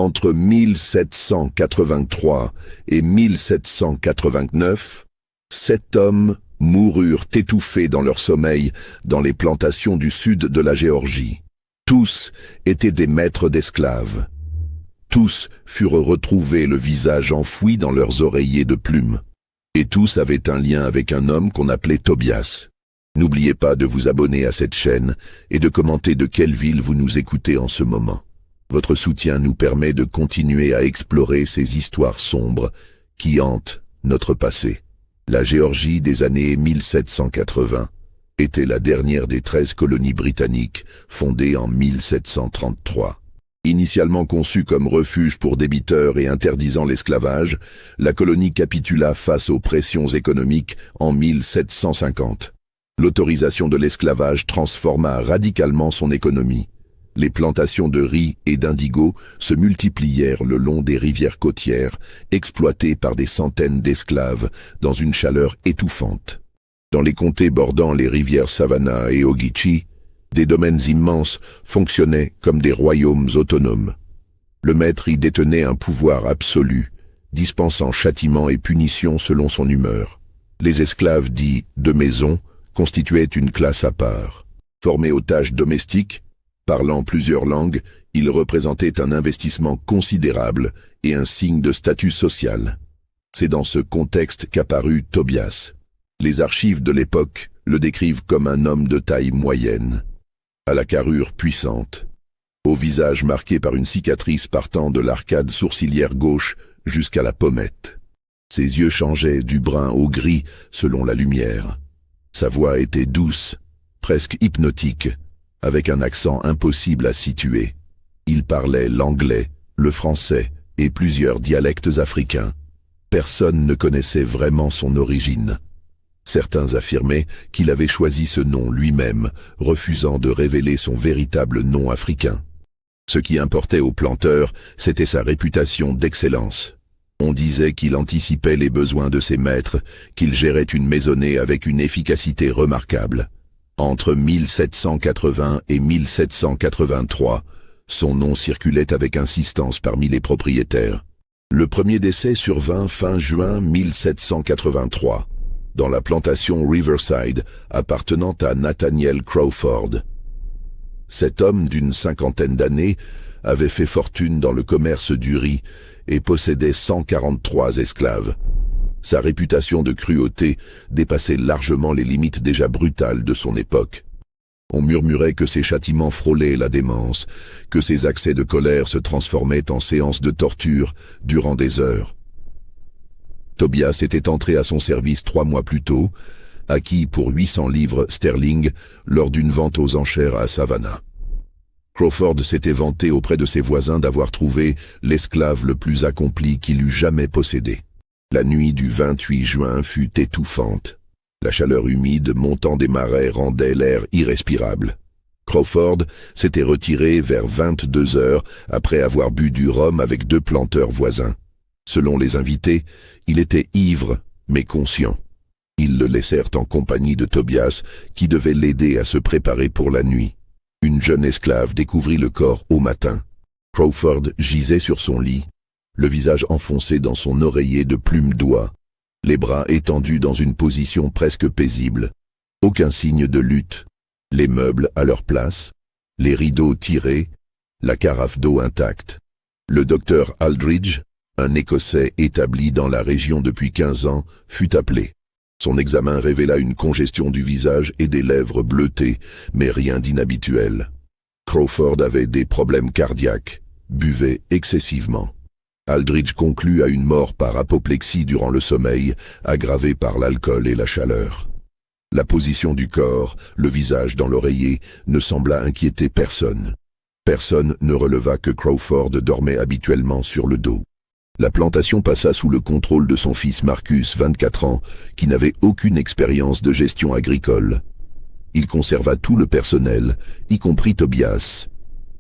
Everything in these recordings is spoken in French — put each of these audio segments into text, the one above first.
Entre 1783 et 1789, 7 hommes moururent étouffés dans leur sommeil dans les plantations du sud de la Géorgie. Tous étaient des maîtres d'esclaves. Tous furent retrouvés le visage enfoui dans leurs oreillers de plumes. Et tous avaient un lien avec un homme qu'on appelait Tobias. N'oubliez pas de vous abonner à cette chaîne et de commenter de quelle ville vous nous écoutez en ce moment. Votre soutien nous permet de continuer à explorer ces histoires sombres qui hantent notre passé. La Géorgie des années 1780 était la dernière des 13 colonies britanniques fondées en 1733. Initialement conçue comme refuge pour débiteurs et interdisant l'esclavage, la colonie capitula face aux pressions économiques en 1750. L'autorisation de l'esclavage transforma radicalement son économie. Les plantations de riz et d'indigo se multiplièrent le long des rivières côtières, exploitées par des centaines d'esclaves dans une chaleur étouffante. Dans les comtés bordant les rivières Savannah et Ogeechee, des domaines immenses fonctionnaient comme des royaumes autonomes. Le maître y détenait un pouvoir absolu, dispensant châtiments et punitions selon son humeur. Les esclaves dits de maison constituaient une classe à part. Formés aux tâches domestiques, parlant plusieurs langues, ils représentaient un investissement considérable et un signe de statut social. C'est dans ce contexte qu'apparut Tobias. Les archives de l'époque le décrivent comme un homme de taille moyenne, à la carrure puissante, au visage marqué par une cicatrice partant de l'arcade sourcilière gauche jusqu'à la pommette. Ses yeux changeaient du brun au gris selon la lumière. Sa voix était douce, presque hypnotique, avec un accent impossible à situer. Il parlait l'anglais, le français et plusieurs dialectes africains. Personne ne connaissait vraiment son origine. Certains affirmaient qu'il avait choisi ce nom lui-même, refusant de révéler son véritable nom africain. Ce qui importait au planteur, c'était sa réputation d'excellence. On disait qu'il anticipait les besoins de ses maîtres, qu'il gérait une maisonnée avec une efficacité remarquable. Entre 1780 et 1783, son nom circulait avec insistance parmi les propriétaires. Le premier décès survint fin juin 1783. Dans la plantation Riverside appartenant à Nathaniel Crawford. Cet homme d'une cinquantaine d'années avait fait fortune dans le commerce du riz et possédait 143 esclaves. Sa réputation de cruauté dépassait largement les limites déjà brutales de son époque. On murmurait que ses châtiments frôlaient la démence, que ses accès de colère se transformaient en séances de torture durant des heures. Tobias était entré à son service 3 mois plus tôt, acquis pour 800 livres sterling lors d'une vente aux enchères à Savannah. Crawford s'était vanté auprès de ses voisins d'avoir trouvé l'esclave le plus accompli qu'il eût jamais possédé. La nuit du 28 juin fut étouffante. La chaleur humide montant des marais rendait l'air irrespirable. Crawford s'était retiré vers 22 heures après avoir bu du rhum avec 2 planteurs voisins. Selon les invités, il était ivre, mais conscient. Ils le laissèrent en compagnie de Tobias, qui devait l'aider à se préparer pour la nuit. Une jeune esclave découvrit le corps au matin. Crawford gisait sur son lit, le visage enfoncé dans son oreiller de plumes d'oie, les bras étendus dans une position presque paisible. Aucun signe de lutte. Les meubles à leur place, les rideaux tirés, la carafe d'eau intacte. Le docteur Aldridge, un Écossais établi dans la région depuis 15 ans, fut appelé. Son examen révéla une congestion du visage et des lèvres bleutées, mais rien d'inhabituel. Crawford avait des problèmes cardiaques, buvait excessivement. Aldridge conclut à une mort par apoplexie durant le sommeil, aggravée par l'alcool et la chaleur. La position du corps, le visage dans l'oreiller, ne sembla inquiéter personne. Personne ne releva que Crawford dormait habituellement sur le dos. La plantation passa sous le contrôle de son fils Marcus, 24 ans, qui n'avait aucune expérience de gestion agricole. Il conserva tout le personnel, y compris Tobias.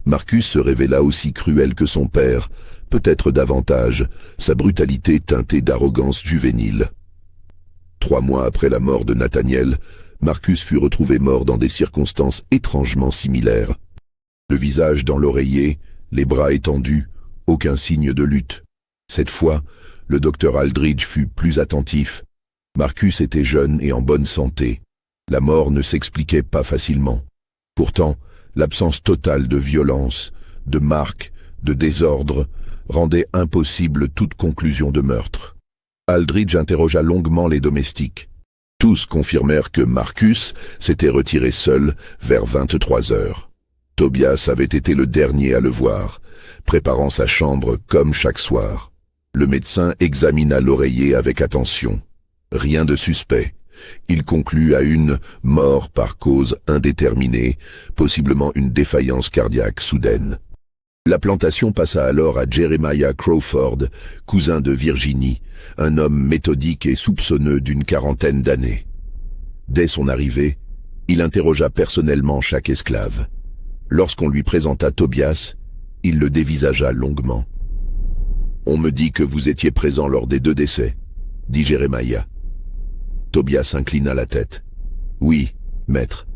Marcus se révéla aussi cruel que son père, peut-être davantage, sa brutalité teintée d'arrogance juvénile. 3 mois après la mort de Nathaniel, Marcus fut retrouvé mort dans des circonstances étrangement similaires. Le visage dans l'oreiller, les bras étendus, aucun signe de lutte. Cette fois, le docteur Aldridge fut plus attentif. Marcus était jeune et en bonne santé. La mort ne s'expliquait pas facilement. Pourtant, l'absence totale de violence, de marques, de désordre, rendait impossible toute conclusion de meurtre. Aldridge interrogea longuement les domestiques. Tous confirmèrent que Marcus s'était retiré seul vers 23 heures. Tobias avait été le dernier à le voir, préparant sa chambre comme chaque soir. Le médecin examina l'oreiller avec attention. Rien de suspect. Il conclut à une mort par cause indéterminée, possiblement une défaillance cardiaque soudaine. La plantation passa alors à Jeremiah Crawford, cousin de Virginie, un homme méthodique et soupçonneux d'une quarantaine d'années. Dès son arrivée, il interrogea personnellement chaque esclave. Lorsqu'on lui présenta Tobias, il le dévisagea longuement. « On me dit que vous étiez présent lors des 2 décès, » dit Jeremiah. Tobias inclina la tête. « Oui, maître.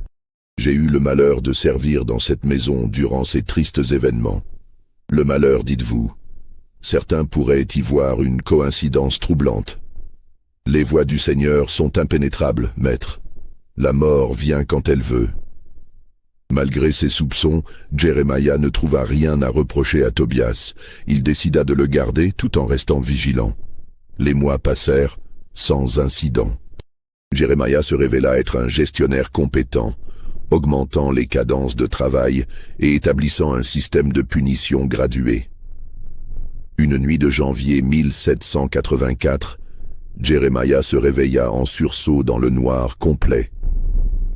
J'ai eu le malheur de servir dans cette maison durant ces tristes événements. Le malheur, dites-vous. Certains pourraient y voir une coïncidence troublante. Les voies du Seigneur sont impénétrables, maître. La mort vient quand elle veut. » Malgré ses soupçons, Jeremiah ne trouva rien à reprocher à Tobias. Il décida de le garder tout en restant vigilant. Les mois passèrent sans incident. Jeremiah se révéla être un gestionnaire compétent, augmentant les cadences de travail et établissant un système de punition gradué. Une nuit de janvier 1784, Jeremiah se réveilla en sursaut dans le noir complet.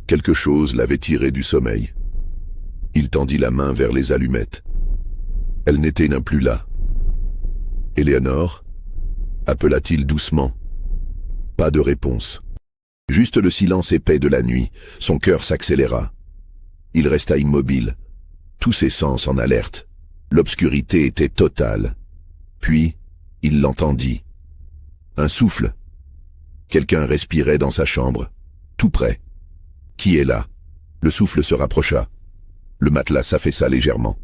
Quelque chose l'avait tiré du sommeil. Il tendit la main vers les allumettes. Elles n'étaient plus là. « Éléonore » appela-t-il doucement. Pas de réponse. Juste le silence épais de la nuit. Son cœur s'accéléra. Il resta immobile, tous ses sens en alerte. L'obscurité était totale. Puis, il l'entendit. Un souffle. Quelqu'un respirait dans sa chambre, tout près. Qui est là? Le souffle se rapprocha. Le matelas s'affaissa légèrement.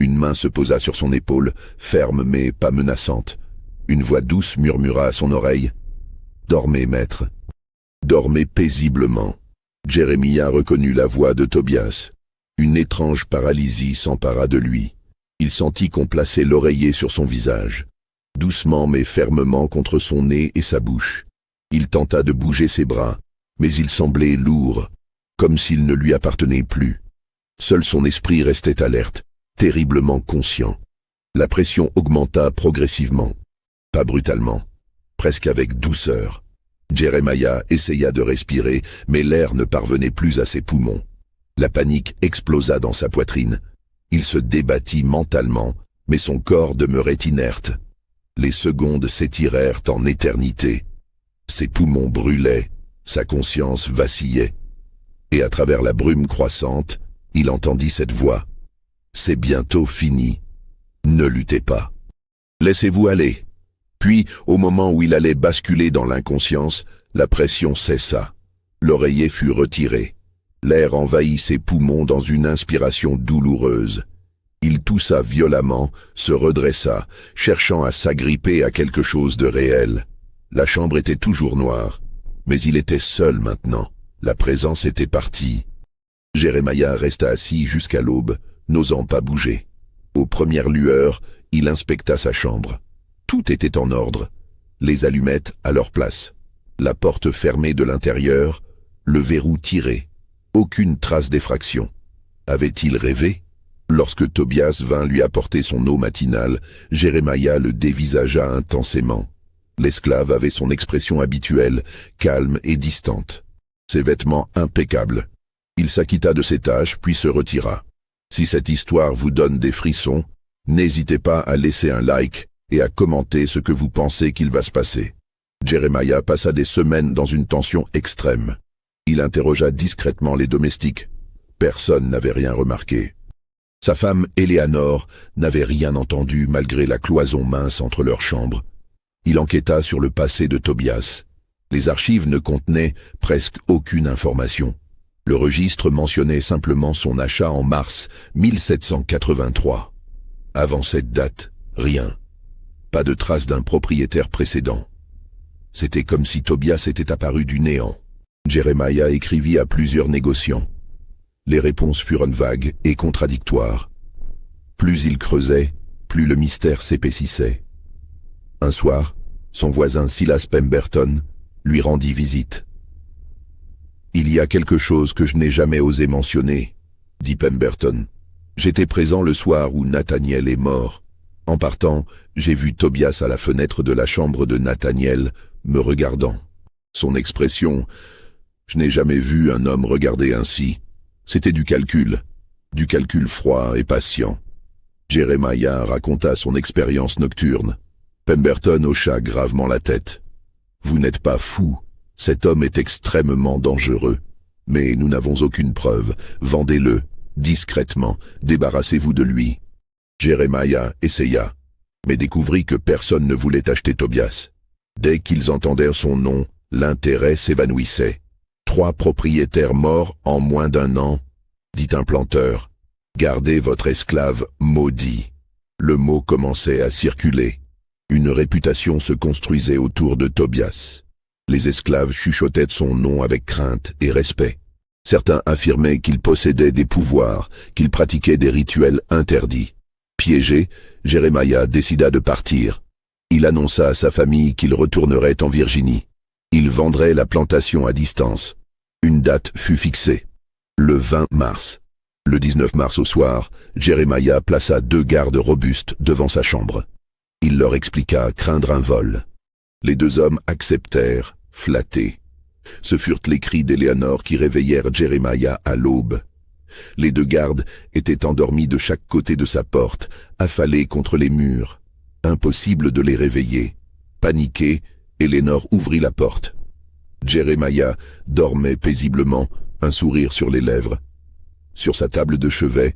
Une main se posa sur son épaule, ferme mais pas menaçante. Une voix douce murmura à son oreille. « Dormez, maître. » Dormez paisiblement. Jeremiah reconnut la voix de Tobias. Une étrange paralysie s'empara de lui. Il sentit qu'on plaçait l'oreiller sur son visage, doucement mais fermement contre son nez et sa bouche. Il tenta de bouger ses bras, mais il semblait lourd, comme s'il ne lui appartenait plus. Seul son esprit restait alerte, terriblement conscient. La pression augmenta progressivement, pas brutalement, presque avec douceur. Jeremiah essaya de respirer, mais l'air ne parvenait plus à ses poumons. La panique explosa dans sa poitrine. Il se débattit mentalement, mais son corps demeurait inerte. Les secondes s'étirèrent en éternité. Ses poumons brûlaient, sa conscience vacillait. Et à travers la brume croissante, il entendit cette voix. « C'est bientôt fini. Ne luttez pas. Laissez-vous aller. » Puis, au moment où il allait basculer dans l'inconscience, la pression cessa. L'oreiller fut retiré. L'air envahit ses poumons dans une inspiration douloureuse. Il toussa violemment, se redressa, cherchant à s'agripper à quelque chose de réel. La chambre était toujours noire, mais il était seul maintenant. La présence était partie. Jeremiah resta assis jusqu'à l'aube, n'osant pas bouger. Aux premières lueurs, il inspecta sa chambre. Tout était en ordre. Les allumettes à leur place. La porte fermée de l'intérieur, le verrou tiré. Aucune trace d'effraction. Avait-il rêvé? Lorsque Tobias vint lui apporter son eau matinale, Jeremiah le dévisagea intensément. L'esclave avait son expression habituelle, calme et distante. Ses vêtements impeccables. Il s'acquitta de ses tâches, puis se retira. Si cette histoire vous donne des frissons, n'hésitez pas à laisser un like et à commenter ce que vous pensez qu'il va se passer. Jeremiah passa des semaines dans une tension extrême. Il interrogea discrètement les domestiques. Personne n'avait rien remarqué. Sa femme Éléonore n'avait rien entendu malgré la cloison mince entre leurs chambres. Il enquêta sur le passé de Tobias. Les archives ne contenaient presque aucune information. Le registre mentionnait simplement son achat en mars 1783. Avant cette date, Rien. Pas de trace d'un propriétaire précédent. C'était comme si Tobias était apparu du néant. Jeremiah écrivit à plusieurs négociants. Les réponses furent vagues et contradictoires. Plus il creusait, plus le mystère s'épaississait. Un soir, son voisin Silas Pemberton lui rendit visite. « Il y a quelque chose que je n'ai jamais osé mentionner, » dit Pemberton. « J'étais présent le soir où Nathaniel est mort. En partant, j'ai vu Tobias à la fenêtre de la chambre de Nathaniel, me regardant. Son expression, je n'ai jamais vu un homme regarder ainsi. C'était du calcul froid et patient. » Jeremiah raconta son expérience nocturne. Pemberton hocha gravement la tête. « Vous n'êtes pas fou. Cet homme est extrêmement dangereux. Mais nous n'avons aucune preuve. Vendez-le, discrètement, débarrassez-vous de lui. » Jeremiah essaya, mais découvrit que personne ne voulait acheter Tobias. Dès qu'ils entendèrent son nom, l'intérêt s'évanouissait. 3 propriétaires morts en moins d'1 an, dit un planteur. Gardez votre esclave maudit. Le mot commençait à circuler. Une réputation se construisait autour de Tobias. Les esclaves chuchotaient son nom avec crainte et respect. Certains affirmaient qu'il possédait des pouvoirs, qu'il pratiquait des rituels interdits. Piégé, Jeremiah décida de partir. Il annonça à sa famille qu'il retournerait en Virginie. Il vendrait la plantation à distance. Une date fut fixée. Le 20 mars. Le 19 mars au soir, Jeremiah plaça 2 gardes robustes devant sa chambre. Il leur expliqua craindre un vol. Les 2 hommes acceptèrent, flattés. Ce furent les cris d'Éléanor qui réveillèrent Jeremiah à l'aube. Les 2 gardes étaient endormis de chaque côté de sa porte, affalés contre les murs. Impossible de les réveiller. Paniqué, Éléanor ouvrit la porte. Jeremiah dormait paisiblement, un sourire sur les lèvres. Sur sa table de chevet,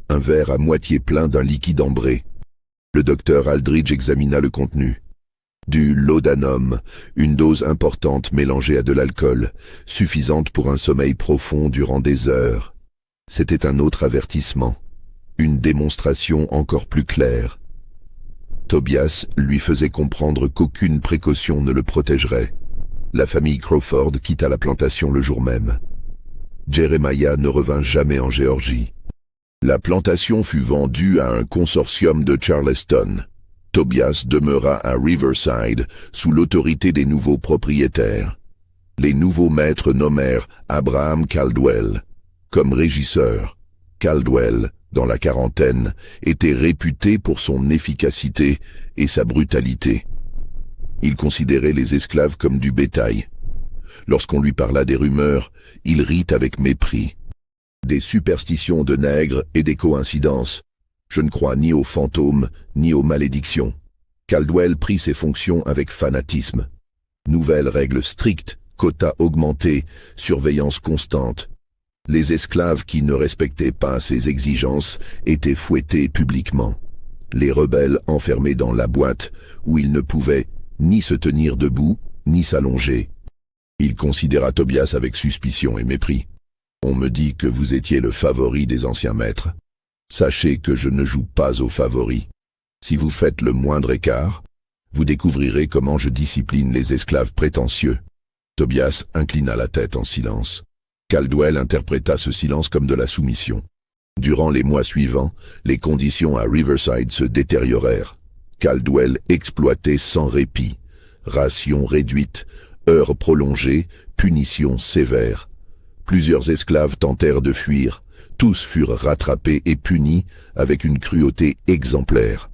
un verre à moitié plein d'un liquide ambré. Le docteur Aldridge examina le contenu. Du laudanum, une dose importante mélangée à de l'alcool, suffisante pour un sommeil profond durant des heures. C'était un autre avertissement, une démonstration encore plus claire. Tobias lui faisait comprendre qu'aucune précaution ne le protégerait. La famille Crawford quitta la plantation le jour même. Jeremiah ne revint jamais en Géorgie. La plantation fut vendue à un consortium de Charleston. Tobias demeura à Riverside sous l'autorité des nouveaux propriétaires. Les nouveaux maîtres nommèrent Abraham Caldwell comme régisseur. Caldwell, dans la quarantaine, était réputé pour son efficacité et sa brutalité. Il considérait les esclaves comme du bétail. Lorsqu'on lui parla des rumeurs, il rit avec mépris. Des superstitions de nègres et des coïncidences. Je ne crois ni aux fantômes, ni aux malédictions. Caldwell prit ses fonctions avec fanatisme. Nouvelles règles strictes, quotas augmentés, surveillance constante. Les esclaves qui ne respectaient pas ces exigences étaient fouettés publiquement. Les rebelles enfermés dans la boîte, où ils ne pouvaient ni se tenir debout, ni s'allonger. Il considéra Tobias avec suspicion et mépris. « On me dit que vous étiez le favori des anciens maîtres. Sachez que je ne joue pas aux favoris. Si vous faites le moindre écart, vous découvrirez comment je discipline les esclaves prétentieux. » Tobias inclina la tête en silence. Caldwell interpréta ce silence comme de la soumission. Durant les mois suivants, les conditions à Riverside se détériorèrent. Caldwell exploitait sans répit. Rations réduites, heures prolongées, punitions sévères. Plusieurs esclaves tentèrent de fuir. Tous furent rattrapés et punis avec une cruauté exemplaire.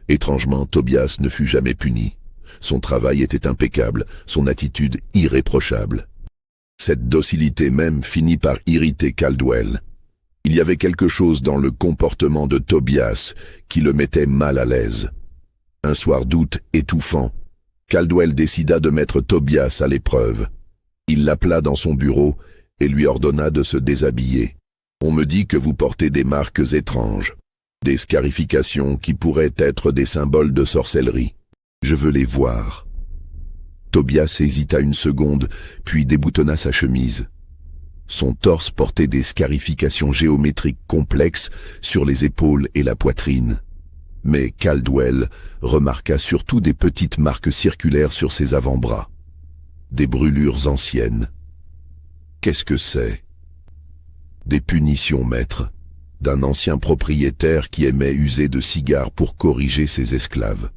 Étrangement, Tobias ne fut jamais puni. Son travail était impeccable, son attitude irréprochable. Cette docilité même finit par irriter Caldwell. Il y avait quelque chose dans le comportement de Tobias qui le mettait mal à l'aise. Un soir d'août étouffant, Caldwell décida de mettre Tobias à l'épreuve. Il l'appela dans son bureau et lui ordonna de se déshabiller. « On me dit que vous portez des marques étranges, des scarifications qui pourraient être des symboles de sorcellerie. Je veux les voir. » Tobias hésita une seconde, puis déboutonna sa chemise. Son torse portait des scarifications géométriques complexes sur les épaules et la poitrine. Mais Caldwell remarqua surtout des petites marques circulaires sur ses avant-bras. Des brûlures anciennes. Qu'est-ce que c'est? Des punitions, maître, d'un ancien propriétaire qui aimait user de cigares pour corriger ses esclaves.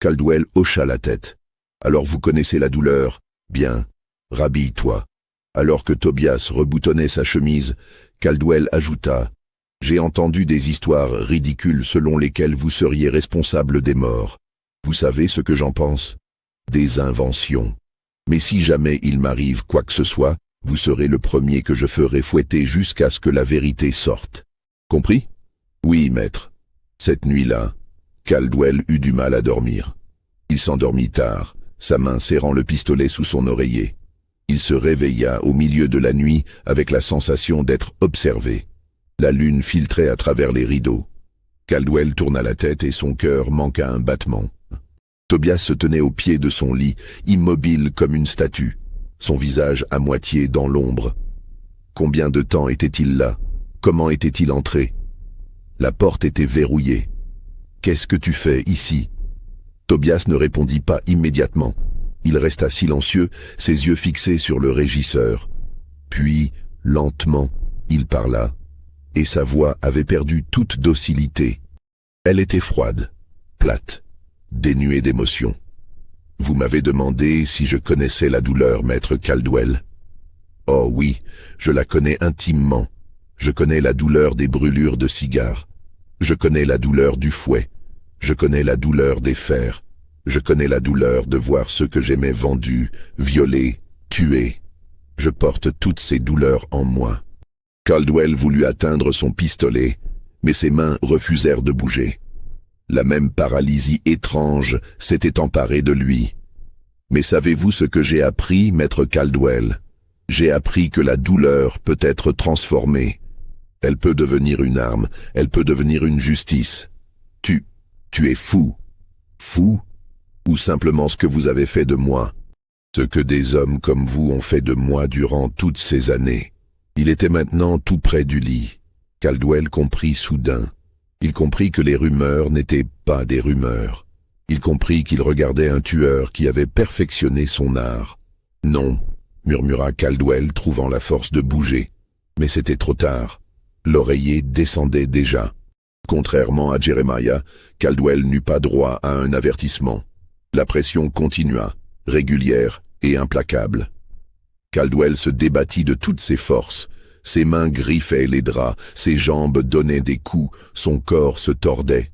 Caldwell hocha la tête. Alors vous connaissez la douleur? Bien, rhabille-toi. Alors que Tobias reboutonnait sa chemise, Caldwell ajouta: j'ai entendu des histoires ridicules selon lesquelles vous seriez responsable des morts. Vous savez ce que j'en pense? Des inventions. Mais si jamais il m'arrive quoi que ce soit, vous serez le premier que je ferai fouetter jusqu'à ce que la vérité sorte. Compris? Oui, maître. Cette nuit-là, Caldwell eut du mal à dormir. Il s'endormit tard, sa main serrant le pistolet sous son oreiller. Il se réveilla au milieu de la nuit avec la sensation d'être observé. La lune filtrait à travers les rideaux. Caldwell tourna la tête et son cœur manqua un battement. Tobias se tenait au pied de son lit, immobile comme une statue, son visage à moitié dans l'ombre. Combien de temps était-il là? Comment était-il entré? La porte était verrouillée. « Qu'est-ce que tu fais ici ?» Tobias ne répondit pas immédiatement. Il resta silencieux, ses yeux fixés sur le régisseur. Puis, lentement, il parla, et sa voix avait perdu toute docilité. Elle était froide, plate, dénuée d'émotion. « Vous m'avez demandé si je connaissais la douleur, maître Caldwell. Oh oui, je la connais intimement. Je connais la douleur des brûlures de cigares. Je connais la douleur du fouet. Je connais la douleur des fers. Je connais la douleur de voir ceux que j'aimais vendus, violés, tués. Je porte toutes ces douleurs en moi. » Caldwell voulut atteindre son pistolet, mais ses mains refusèrent de bouger. La même paralysie étrange s'était emparée de lui. « Mais savez-vous ce que j'ai appris, maître Caldwell? J'ai appris que la douleur peut être transformée. Elle peut devenir une arme, elle peut devenir une justice. Tu es fou. Fou? Ou simplement ce que vous avez fait de moi? Ce que des hommes comme vous ont fait de moi durant toutes ces années. » Il était maintenant tout près du lit. Caldwell comprit soudain. Il comprit que les rumeurs n'étaient pas des rumeurs. Il comprit qu'il regardait un tueur qui avait perfectionné son art. « Non », murmura Caldwell, trouvant la force de bouger. Mais c'était trop tard. L'oreiller descendait déjà. Contrairement à Jeremiah, Caldwell n'eut pas droit à un avertissement. La pression continua, régulière et implacable. Caldwell se débattit de toutes ses forces. Ses mains griffaient les draps, ses jambes donnaient des coups, son corps se tordait.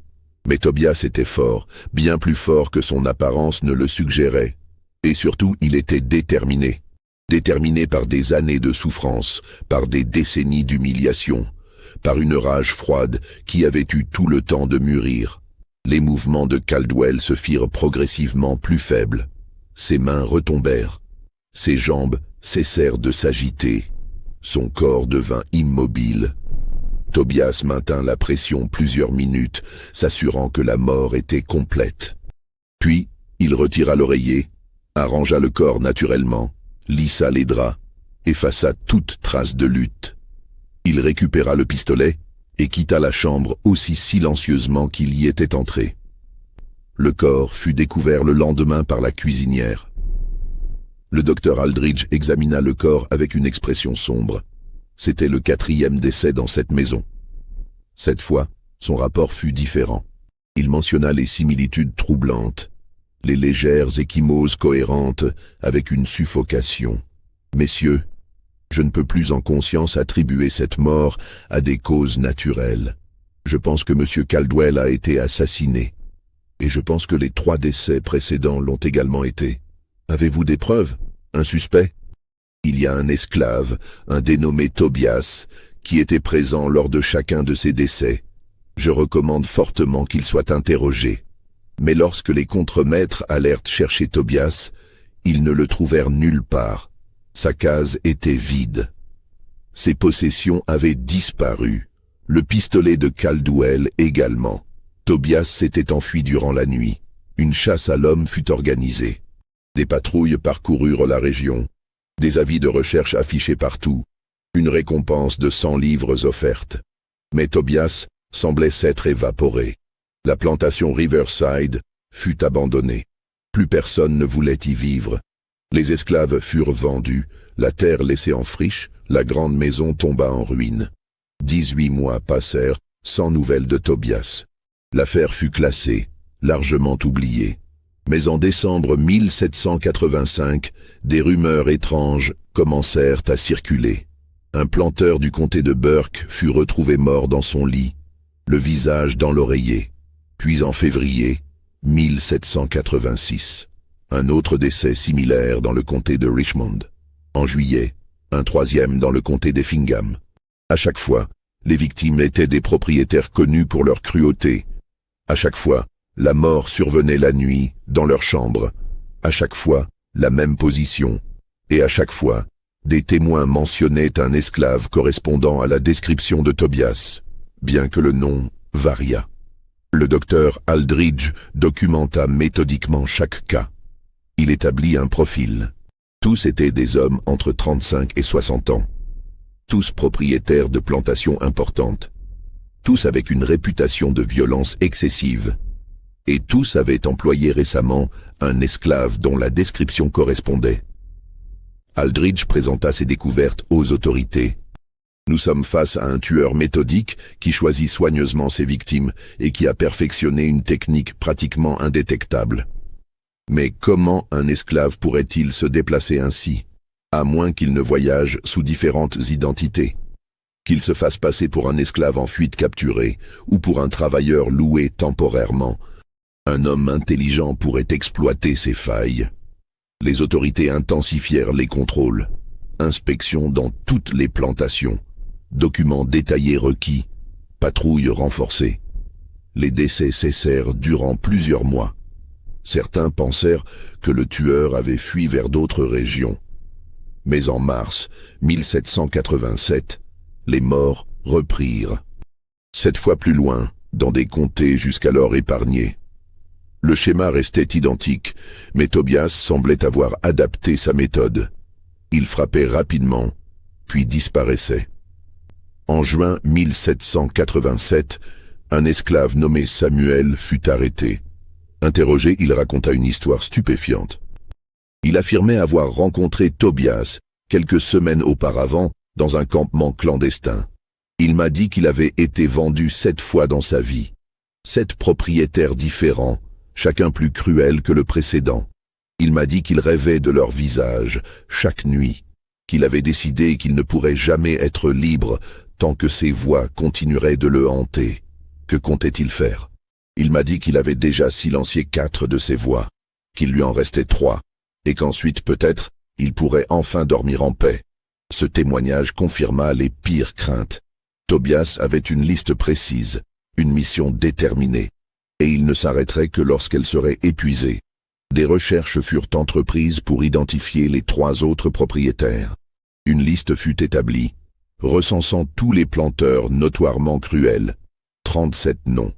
Mais Tobias était fort, bien plus fort que son apparence ne le suggérait. Et surtout, il était déterminé. Déterminé par des années de souffrance, par des décennies d'humiliation, par une rage froide qui avait eu tout le temps de mûrir. Les mouvements de Caldwell se firent progressivement plus faibles. Ses mains retombèrent. Ses jambes cessèrent de s'agiter. Son corps devint immobile. Tobias maintint la pression plusieurs minutes, s'assurant que la mort était complète. Puis, il retira l'oreiller, arrangea le corps naturellement, lissa les draps, effaça toute trace de lutte. Il récupéra le pistolet et quitta la chambre aussi silencieusement qu'il y était entré. Le corps fut découvert le lendemain par la cuisinière. Le docteur Aldridge examina le corps avec une expression sombre. C'était le 4e décès dans cette maison. Cette fois, son rapport fut différent. Il mentionna les similitudes troublantes, les légères ecchymoses cohérentes avec une suffocation. « Messieurs, je ne peux plus en conscience attribuer cette mort à des causes naturelles. Je pense que M. Caldwell a été assassiné. Et je pense que les 3 décès précédents l'ont également été. Avez-vous des preuves? Un suspect? Il y a un esclave, un dénommé Tobias, qui était présent lors de chacun de ces décès. Je recommande fortement qu'il soit interrogé. Mais lorsque les contremaîtres allèrent chercher Tobias, ils ne le trouvèrent nulle part. Sa case était vide. Ses possessions avaient disparu. Le pistolet de Caldwell également. Tobias s'était enfui durant la nuit. Une chasse à l'homme fut organisée. Des patrouilles parcoururent la région. Des avis de recherche affichés partout. Une récompense de 100 livres offerte. Mais Tobias semblait s'être évaporé. La plantation Riverside fut abandonnée. Plus personne ne voulait y vivre. Les esclaves furent vendus, la terre laissée en friche, la grande maison tomba en ruine. 18 mois passèrent sans nouvelles de Tobias. L'affaire fut classée, largement oubliée. Mais en décembre 1785, des rumeurs étranges commencèrent à circuler. Un planteur du comté de Burke fut retrouvé mort dans son lit, le visage dans l'oreiller. Puis en février 1786, un autre décès similaire dans le comté de Richmond. En juillet, un troisième dans le comté d'Effingham. À chaque fois, les victimes étaient des propriétaires connus pour leur cruauté. À chaque fois, la mort survenait la nuit, dans leur chambre. À chaque fois, la même position. Et à chaque fois, des témoins mentionnaient un esclave correspondant à la description de Tobias, bien que le nom variât. Le docteur Aldridge documenta méthodiquement chaque cas. Il établit un profil. Tous étaient des hommes entre 35 et 60 ans. Tous propriétaires de plantations importantes. Tous avec une réputation de violence excessive. Et tous avaient employé récemment un esclave dont la description correspondait. Aldridge présenta ses découvertes aux autorités. Nous sommes face à un tueur méthodique qui choisit soigneusement ses victimes et qui a perfectionné une technique pratiquement indétectable. Mais comment un esclave pourrait-il se déplacer ainsi, à moins qu'il ne voyage sous différentes identités, qu'il se fasse passer pour un esclave en fuite capturé ou pour un travailleur loué temporairement? Un homme intelligent pourrait exploiter ces failles. Les autorités intensifièrent les contrôles, inspections dans toutes les plantations, documents détaillés requis, patrouilles renforcées. Les décès cessèrent durant plusieurs mois. Certains pensèrent que le tueur avait fui vers d'autres régions. Mais en mars 1787, les morts reprirent. 7 fois plus loin, dans des comtés jusqu'alors épargnés. Le schéma restait identique, mais Tobias semblait avoir adapté sa méthode. Il frappait rapidement, puis disparaissait. En juin 1787, un esclave nommé Samuel fut arrêté. Interrogé, il raconta une histoire stupéfiante. Il affirmait avoir rencontré Tobias quelques semaines auparavant dans un campement clandestin. Il m'a dit qu'il avait été vendu 7 fois dans sa vie. 7 propriétaires différents, chacun plus cruel que le précédent. Il m'a dit qu'il rêvait de leur visage chaque nuit, qu'il avait décidé qu'il ne pourrait jamais être libre tant que ces voix continueraient de le hanter. Que comptait-il faire? Il m'a dit qu'il avait déjà silencié 4 de ces voix, qu'il lui en restait 3, et qu'ensuite peut-être il pourrait enfin dormir en paix. Ce témoignage confirma les pires craintes. Tobias avait une liste précise, une mission déterminée, et il ne s'arrêterait que lorsqu'elle serait épuisée. Des recherches furent entreprises pour identifier les 3 autres propriétaires. Une liste fut établie, recensant tous les planteurs notoirement cruels. 37 noms.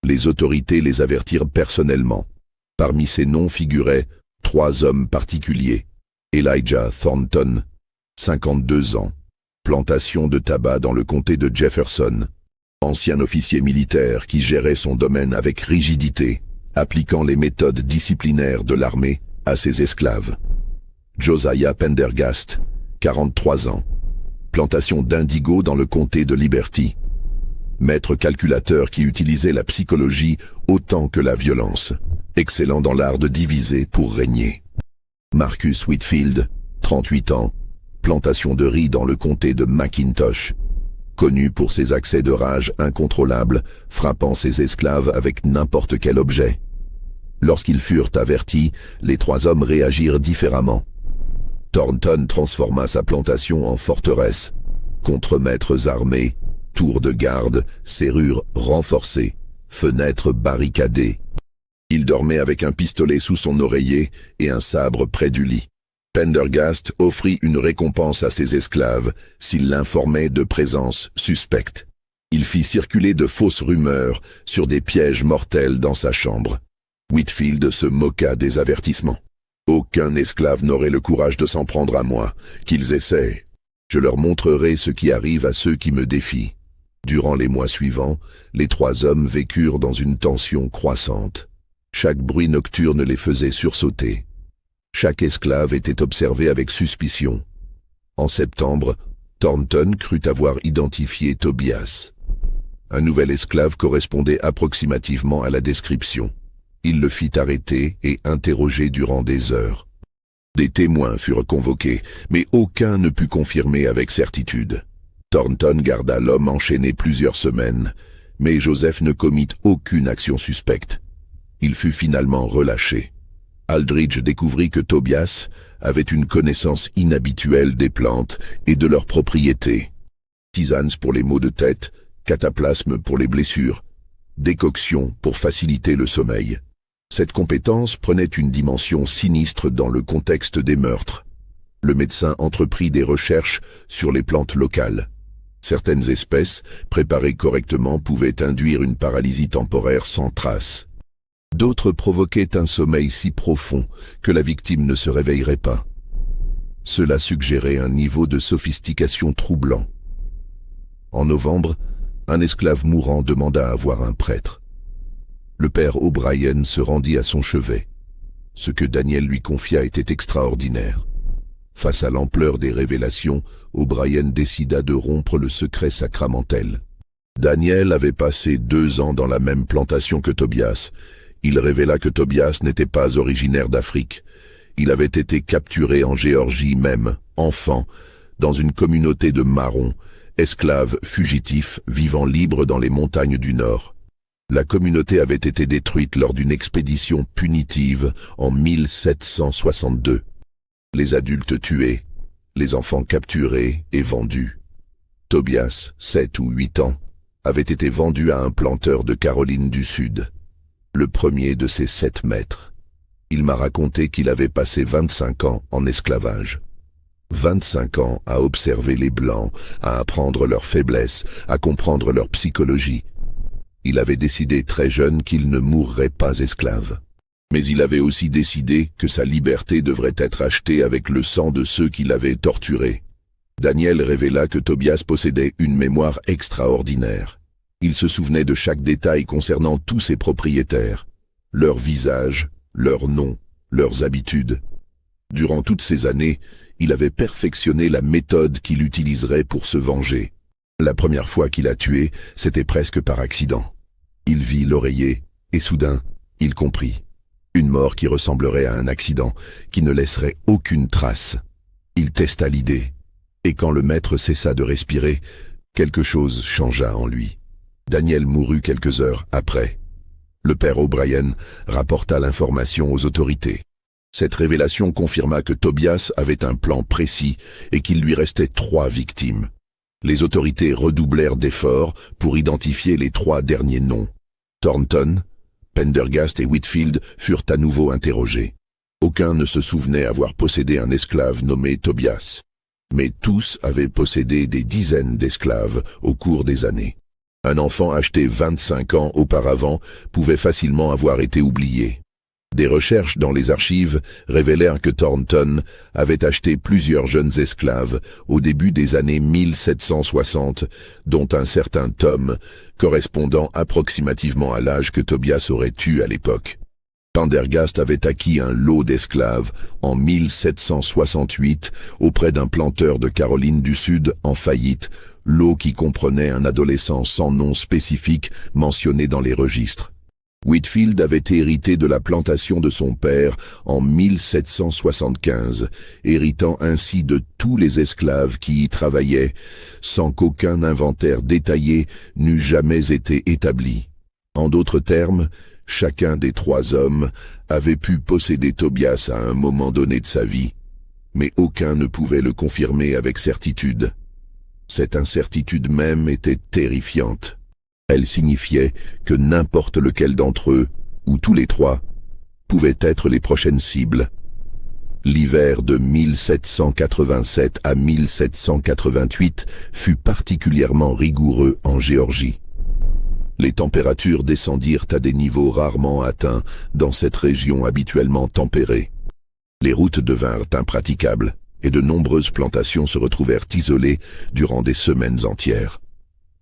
Les autorités les avertirent personnellement. Parmi ces noms figuraient 3 hommes particuliers. Elijah Thornton, 52 ans, plantation de tabac dans le comté de Jefferson, ancien officier militaire qui gérait son domaine avec rigidité, appliquant les méthodes disciplinaires de l'armée à ses esclaves. Josiah Pendergast, 43 ans, plantation d'indigo dans le comté de Liberty, maître calculateur qui utilisait la psychologie autant que la violence, excellent dans l'art de diviser pour régner. Marcus Whitfield, 38 ans, plantation de riz dans le comté de McIntosh, connu pour ses accès de rage incontrôlables, frappant ses esclaves avec n'importe quel objet. Lorsqu'ils furent avertis, les 3 hommes réagirent différemment. Thornton transforma sa plantation en forteresse, contremaîtres armés, tours de garde, serrures renforcées, fenêtres barricadées. Il dormait avec un pistolet sous son oreiller et un sabre près du lit. Pendergast offrit une récompense à ses esclaves s'ils l'informaient de présence suspecte. Il fit circuler de fausses rumeurs sur des pièges mortels dans sa chambre. Whitfield se moqua des avertissements. Aucun esclave n'aurait le courage de s'en prendre à moi, qu'ils essaient. Je leur montrerai ce qui arrive à ceux qui me défient. Durant les mois suivants, les trois hommes vécurent dans une tension croissante. Chaque bruit nocturne les faisait sursauter. Chaque esclave était observé avec suspicion. En septembre, Thornton crut avoir identifié Tobias. Un nouvel esclave correspondait approximativement à la description. Il le fit arrêter et interroger durant des heures. Des témoins furent convoqués, mais aucun ne put confirmer avec certitude. Thornton garda l'homme enchaîné plusieurs semaines, mais Joseph ne commit aucune action suspecte. Il fut finalement relâché. Aldridge découvrit que Tobias avait une connaissance inhabituelle des plantes et de leurs propriétés. Tisanes pour les maux de tête, cataplasme pour les blessures, décoction pour faciliter le sommeil. Cette compétence prenait une dimension sinistre dans le contexte des meurtres. Le médecin entreprit des recherches sur les plantes locales. Certaines espèces, préparées correctement, pouvaient induire une paralysie temporaire sans trace. D'autres provoquaient un sommeil si profond que la victime ne se réveillerait pas. Cela suggérait un niveau de sophistication troublant. En novembre, un esclave mourant demanda à voir un prêtre. Le père O'Brien se rendit à son chevet. Ce que Daniel lui confia était extraordinaire. Face à l'ampleur des révélations, O'Brien décida de rompre le secret sacramentel. Daniel avait passé 2 ans dans la même plantation que Tobias. Il révéla que Tobias n'était pas originaire d'Afrique. Il avait été capturé en Géorgie même, enfant, dans une communauté de marrons, esclaves fugitifs vivant libres dans les montagnes du Nord. La communauté avait été détruite lors d'une expédition punitive en 1762. Les adultes tués, les enfants capturés et vendus. Tobias, 7 ou 8 ans, avait été vendu à un planteur de Caroline du Sud. Le premier de ses 7 maîtres. Il m'a raconté qu'il avait passé 25 ans en esclavage. 25 ans à observer les Blancs, à apprendre leurs faiblesses, à comprendre leur psychologie. Il avait décidé très jeune qu'il ne mourrait pas esclave. Mais il avait aussi décidé que sa liberté devrait être achetée avec le sang de ceux qui l'avaient torturé. Daniel révéla que Tobias possédait une mémoire extraordinaire. Il se souvenait de chaque détail concernant tous ses propriétaires, leurs visages, leurs noms, leurs habitudes. Durant toutes ces années, il avait perfectionné la méthode qu'il utiliserait pour se venger. La première fois qu'il a tué, c'était presque par accident. Il vit l'oreiller, et soudain, il comprit. Une mort qui ressemblerait à un accident, qui ne laisserait aucune trace. Il testa l'idée, et quand le maître cessa de respirer, quelque chose changea en lui. Daniel mourut quelques heures après. Le père O'Brien rapporta l'information aux autorités. Cette révélation confirma que Tobias avait un plan précis et qu'il lui restait 3 victimes. Les autorités redoublèrent d'efforts pour identifier les 3 derniers noms. Thornton, Pendergast et Whitfield furent à nouveau interrogés. Aucun ne se souvenait avoir possédé un esclave nommé Tobias. Mais tous avaient possédé des dizaines d'esclaves au cours des années. Un enfant acheté 25 ans auparavant pouvait facilement avoir été oublié. Des recherches dans les archives révélèrent que Thornton avait acheté plusieurs jeunes esclaves au début des années 1760, dont un certain Tom, correspondant approximativement à l'âge que Tobias aurait eu à l'époque. Pendergast avait acquis un lot d'esclaves en 1768 auprès d'un planteur de Caroline du Sud en faillite, lot qui comprenait un adolescent sans nom spécifique mentionné dans les registres. Whitfield avait hérité de la plantation de son père en 1775, héritant ainsi de tous les esclaves qui y travaillaient, sans qu'aucun inventaire détaillé n'eût jamais été établi. En d'autres termes, chacun des 3 hommes avait pu posséder Tobias à un moment donné de sa vie, mais aucun ne pouvait le confirmer avec certitude. Cette incertitude même était terrifiante. Elle signifiait que n'importe lequel d'entre eux, ou tous les 3, pouvaient être les prochaines cibles. L'hiver de 1787 à 1788 fut particulièrement rigoureux en Géorgie. Les températures descendirent à des niveaux rarement atteints dans cette région habituellement tempérée. Les routes devinrent impraticables et de nombreuses plantations se retrouvèrent isolées durant des semaines entières.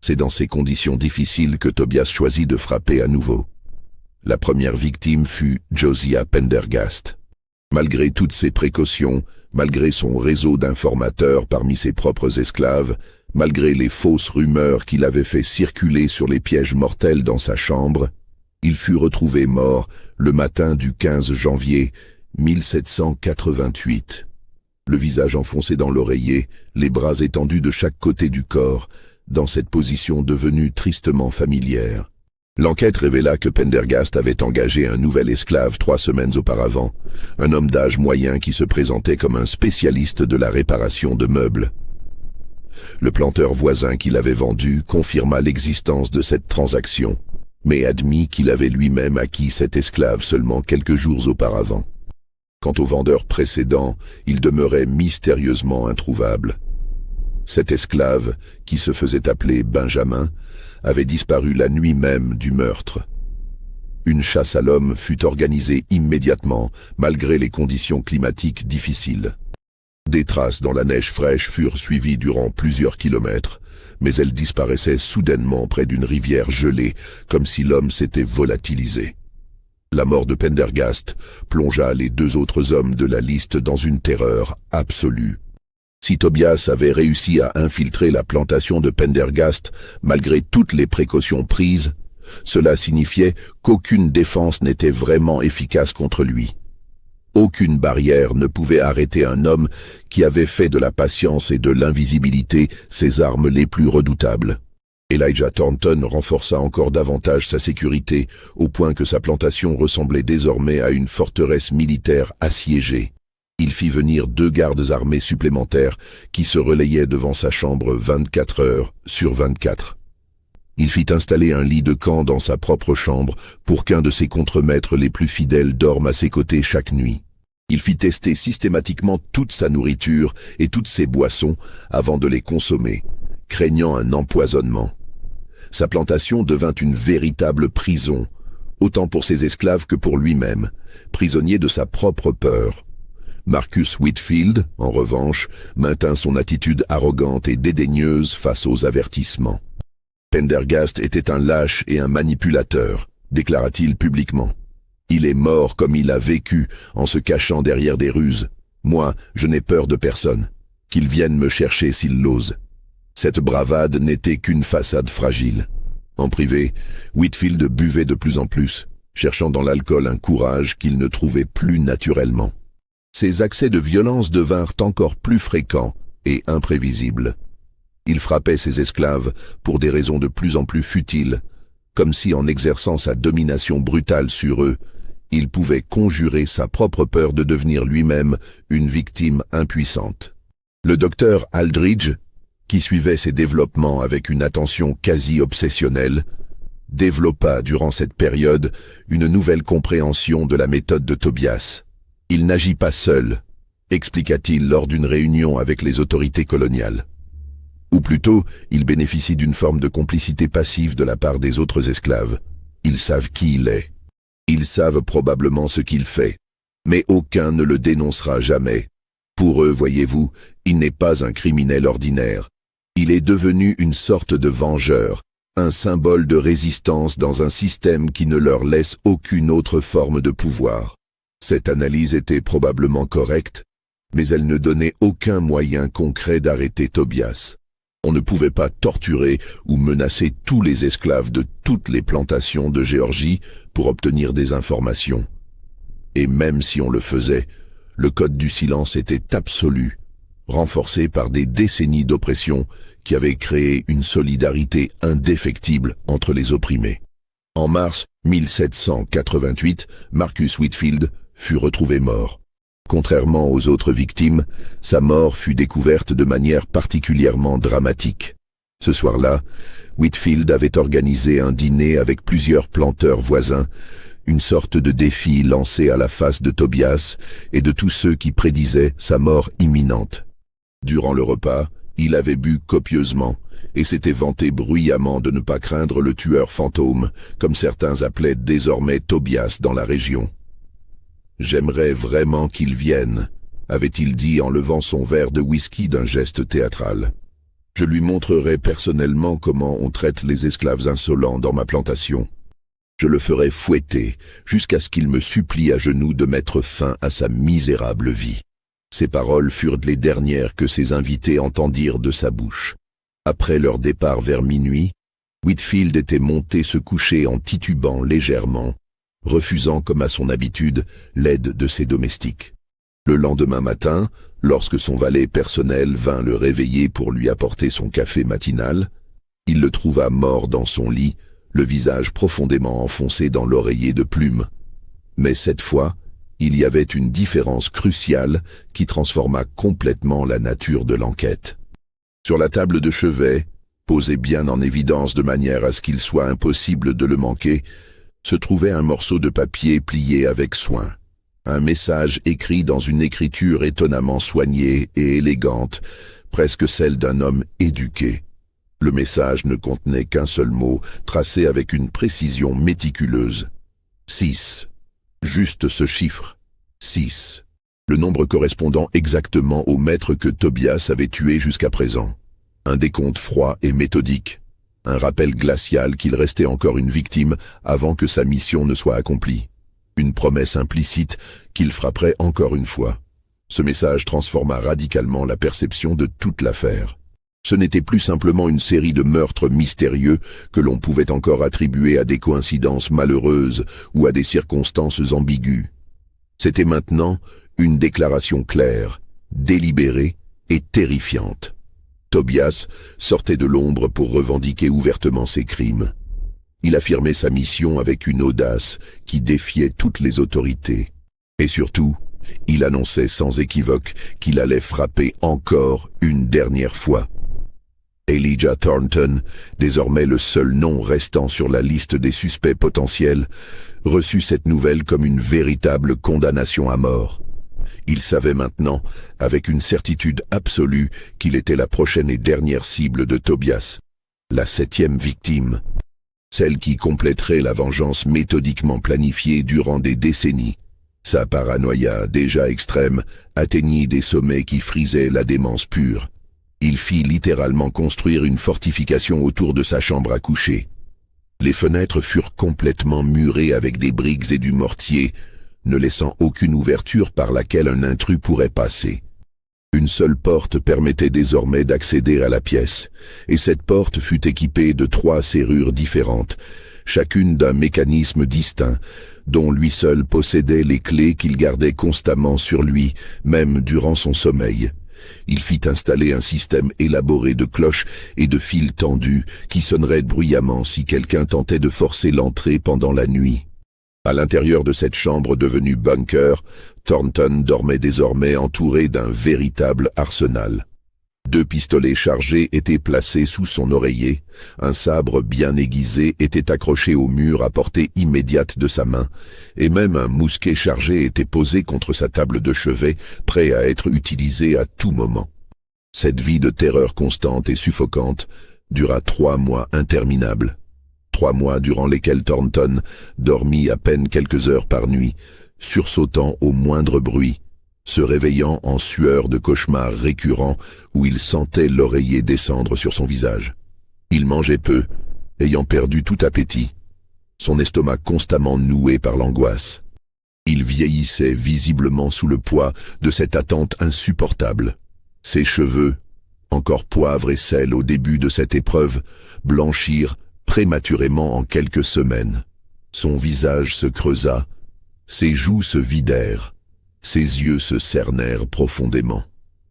C'est dans ces conditions difficiles que Tobias choisit de frapper à nouveau. La première victime fut Josiah Pendergast. Malgré toutes ses précautions, malgré son réseau d'informateurs parmi ses propres esclaves, malgré les fausses rumeurs qu'il avait fait circuler sur les pièges mortels dans sa chambre, il fut retrouvé mort le matin du 15 janvier 1788. Le visage enfoncé dans l'oreiller, les bras étendus de chaque côté du corps, dans cette position devenue tristement familière. L'enquête révéla que Pendergast avait engagé un nouvel esclave 3 semaines auparavant, un homme d'âge moyen qui se présentait comme un spécialiste de la réparation de meubles. Le planteur voisin qui l'avait vendu confirma l'existence de cette transaction, mais admit qu'il avait lui-même acquis cet esclave seulement quelques jours auparavant. Quant au vendeur précédent, il demeurait mystérieusement introuvable. Cet esclave, qui se faisait appeler Benjamin, avait disparu la nuit même du meurtre. Une chasse à l'homme fut organisée immédiatement, malgré les conditions climatiques difficiles. Des traces dans la neige fraîche furent suivies durant plusieurs kilomètres, mais elles disparaissaient soudainement près d'une rivière gelée, comme si l'homme s'était volatilisé. La mort de Pendergast plongea les 2 autres hommes de la liste dans une terreur absolue. Si Tobias avait réussi à infiltrer la plantation de Pendergast malgré toutes les précautions prises, cela signifiait qu'aucune défense n'était vraiment efficace contre lui. Aucune barrière ne pouvait arrêter un homme qui avait fait de la patience et de l'invisibilité ses armes les plus redoutables. Elijah Thornton renforça encore davantage sa sécurité, au point que sa plantation ressemblait désormais à une forteresse militaire assiégée. Il fit venir 2 gardes armés supplémentaires qui se relayaient devant sa chambre 24 heures sur 24. Il fit installer un lit de camp dans sa propre chambre pour qu'un de ses contremaîtres les plus fidèles dorme à ses côtés chaque nuit. Il fit tester systématiquement toute sa nourriture et toutes ses boissons avant de les consommer, craignant un empoisonnement. Sa plantation devint une véritable prison, autant pour ses esclaves que pour lui-même, prisonnier de sa propre peur. Marcus Whitfield, en revanche, maintint son attitude arrogante et dédaigneuse face aux avertissements. Pendergast était un lâche et un manipulateur, déclara-t-il publiquement. Il est mort comme il a vécu, en se cachant derrière des ruses. Moi, je n'ai peur de personne. Qu'il vienne me chercher s'il l'ose. Cette bravade n'était qu'une façade fragile. En privé, Whitfield buvait de plus en plus, cherchant dans l'alcool un courage qu'il ne trouvait plus naturellement. Ses accès de violence devinrent encore plus fréquents et imprévisibles. Il frappait ses esclaves pour des raisons de plus en plus futiles, comme si en exerçant sa domination brutale sur eux, il pouvait conjurer sa propre peur de devenir lui-même une victime impuissante. Le docteur Aldridge, qui suivait ses développements avec une attention quasi obsessionnelle, développa durant cette période une nouvelle compréhension de la méthode de Tobias. Il n'agit pas seul, expliqua-t-il lors d'une réunion avec les autorités coloniales. Ou plutôt, il bénéficie d'une forme de complicité passive de la part des autres esclaves. Ils savent qui il est. Ils savent probablement ce qu'il fait, mais aucun ne le dénoncera jamais. Pour eux, voyez-vous, il n'est pas un criminel ordinaire. Il est devenu une sorte de vengeur, un symbole de résistance dans un système qui ne leur laisse aucune autre forme de pouvoir. Cette analyse était probablement correcte, mais elle ne donnait aucun moyen concret d'arrêter Tobias. On ne pouvait pas torturer ou menacer tous les esclaves de toutes les plantations de Géorgie pour obtenir des informations. Et même si on le faisait, le code du silence était absolu, renforcé par des décennies d'oppression qui avaient créé une solidarité indéfectible entre les opprimés. En mars 1788, Marcus Whitfield fut retrouvé mort. Contrairement aux autres victimes, sa mort fut découverte de manière particulièrement dramatique. Ce soir-là, Whitfield avait organisé un dîner avec plusieurs planteurs voisins, une sorte de défi lancé à la face de Tobias et de tous ceux qui prédisaient sa mort imminente. Durant le repas, il avait bu copieusement et s'était vanté bruyamment de ne pas craindre le tueur fantôme, comme certains appelaient désormais Tobias dans la région. « J'aimerais vraiment qu'il vienne », avait-il dit en levant son verre de whisky d'un geste théâtral. Je lui montrerai personnellement comment on traite les esclaves insolents dans ma plantation. Je le ferai fouetter jusqu'à ce qu'il me supplie à genoux de mettre fin à sa misérable vie. » Ces paroles furent les dernières que ses invités entendirent de sa bouche. Après leur départ vers minuit, Whitfield était monté se coucher en titubant légèrement, refusant comme à son habitude l'aide de ses domestiques. Le lendemain matin, lorsque son valet personnel vint le réveiller pour lui apporter son café matinal, il le trouva mort dans son lit, le visage profondément enfoncé dans l'oreiller de plumes. Mais cette fois, il y avait une différence cruciale qui transforma complètement la nature de l'enquête. Sur la table de chevet, posée bien en évidence de manière à ce qu'il soit impossible de le manquer, se trouvait un morceau de papier plié avec soin. Un message écrit dans une écriture étonnamment soignée et élégante, presque celle d'un homme éduqué. Le message ne contenait qu'un seul mot, tracé avec une précision méticuleuse. 6. Juste ce chiffre. 6. Le nombre correspondant exactement au maître que Tobias avait tué jusqu'à présent. Un décompte froid et méthodique. Un rappel glacial qu'il restait encore une victime avant que sa mission ne soit accomplie. Une promesse implicite qu'il frapperait encore une fois. Ce message transforma radicalement la perception de toute l'affaire. Ce n'était plus simplement une série de meurtres mystérieux que l'on pouvait encore attribuer à des coïncidences malheureuses ou à des circonstances ambiguës. C'était maintenant une déclaration claire, délibérée et terrifiante. Tobias sortait de l'ombre pour revendiquer ouvertement ses crimes. Il affirmait sa mission avec une audace qui défiait toutes les autorités. Et surtout, il annonçait sans équivoque qu'il allait frapper encore une dernière fois. Elijah Thornton, désormais le seul nom restant sur la liste des suspects potentiels, reçut cette nouvelle comme une véritable condamnation à mort. Il savait maintenant, avec une certitude absolue, qu'il était la prochaine et dernière cible de Tobias, la 7e victime, celle qui compléterait la vengeance méthodiquement planifiée durant des décennies. Sa paranoïa, déjà extrême, atteignit des sommets qui frisaient la démence pure. Il fit littéralement construire une fortification autour de sa chambre à coucher. Les fenêtres furent complètement murées avec des briques et du mortier, ne laissant aucune ouverture par laquelle un intrus pourrait passer. Une seule porte permettait désormais d'accéder à la pièce, et cette porte fut équipée de 3 serrures différentes, chacune d'un mécanisme distinct, dont lui seul possédait les clés qu'il gardait constamment sur lui, même durant son sommeil. Il fit installer un système élaboré de cloches et de fils tendus qui sonneraient bruyamment si quelqu'un tentait de forcer l'entrée pendant la nuit. À l'intérieur de cette chambre devenue bunker, Thornton dormait désormais entouré d'un véritable arsenal. 2 pistolets chargés étaient placés sous son oreiller, un sabre bien aiguisé était accroché au mur à portée immédiate de sa main, et même un mousquet chargé était posé contre sa table de chevet, prêt à être utilisé à tout moment. Cette vie de terreur constante et suffocante dura 3 mois interminables. 3 mois durant lesquels Thornton dormit à peine quelques heures par nuit, sursautant au moindre bruit, se réveillant en sueur de cauchemars récurrents où il sentait l'oreiller descendre sur son visage. Il mangeait peu, ayant perdu tout appétit, son estomac constamment noué par l'angoisse. Il vieillissait visiblement sous le poids de cette attente insupportable. Ses cheveux, encore poivre et sel au début de cette épreuve, blanchirent prématurément en quelques semaines. Son visage se creusa, ses joues se vidèrent. Ses yeux se cernèrent profondément.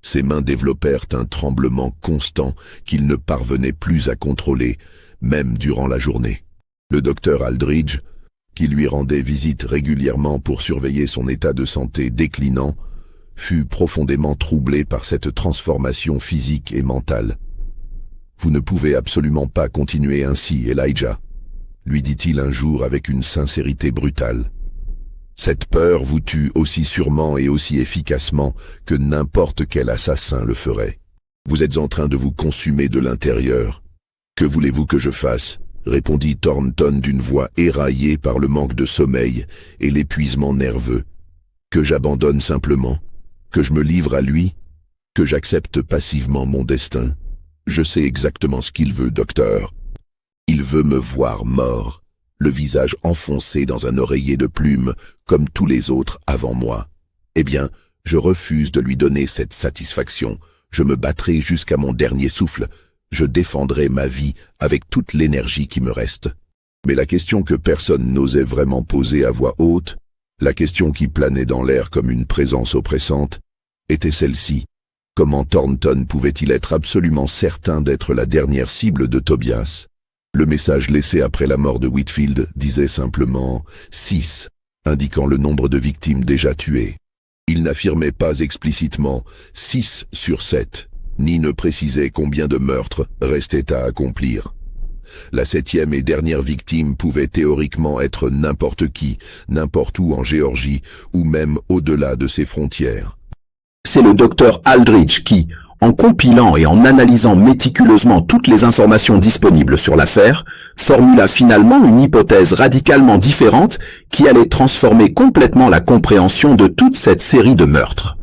Ses mains développèrent un tremblement constant qu'il ne parvenait plus à contrôler, même durant la journée. Le docteur Aldridge, qui lui rendait visite régulièrement pour surveiller son état de santé déclinant, fut profondément troublé par cette transformation physique et mentale. « Vous ne pouvez absolument pas continuer ainsi, Elijah », lui dit-il un jour avec une sincérité brutale. Cette peur vous tue aussi sûrement et aussi efficacement que n'importe quel assassin le ferait. Vous êtes en train de vous consumer de l'intérieur. Que voulez-vous que je fasse ? Répondit Thornton d'une voix éraillée par le manque de sommeil et l'épuisement nerveux. Que j'abandonne simplement ? Que je me livre à lui ? Que j'accepte passivement mon destin ? Je sais exactement ce qu'il veut, docteur. Il veut me voir mort, le visage enfoncé dans un oreiller de plumes, comme tous les autres avant moi. Eh bien, je refuse de lui donner cette satisfaction. Je me battrai jusqu'à mon dernier souffle. Je défendrai ma vie avec toute l'énergie qui me reste. Mais la question que personne n'osait vraiment poser à voix haute, la question qui planait dans l'air comme une présence oppressante, était celle-ci. Comment Thornton pouvait-il être absolument certain d'être la dernière cible de Tobias? Le message laissé après la mort de Whitfield disait simplement « 6 », indiquant le nombre de victimes déjà tuées. Il n'affirmait pas explicitement « 6 sur 7 », ni ne précisait combien de meurtres restaient à accomplir. La 7e et dernière victime pouvait théoriquement être n'importe qui, n'importe où en Géorgie, ou même au-delà de ses frontières. C'est le docteur Aldridge qui, en compilant et en analysant méticuleusement toutes les informations disponibles sur l'affaire, formula finalement une hypothèse radicalement différente qui allait transformer complètement la compréhension de toute cette série de meurtres.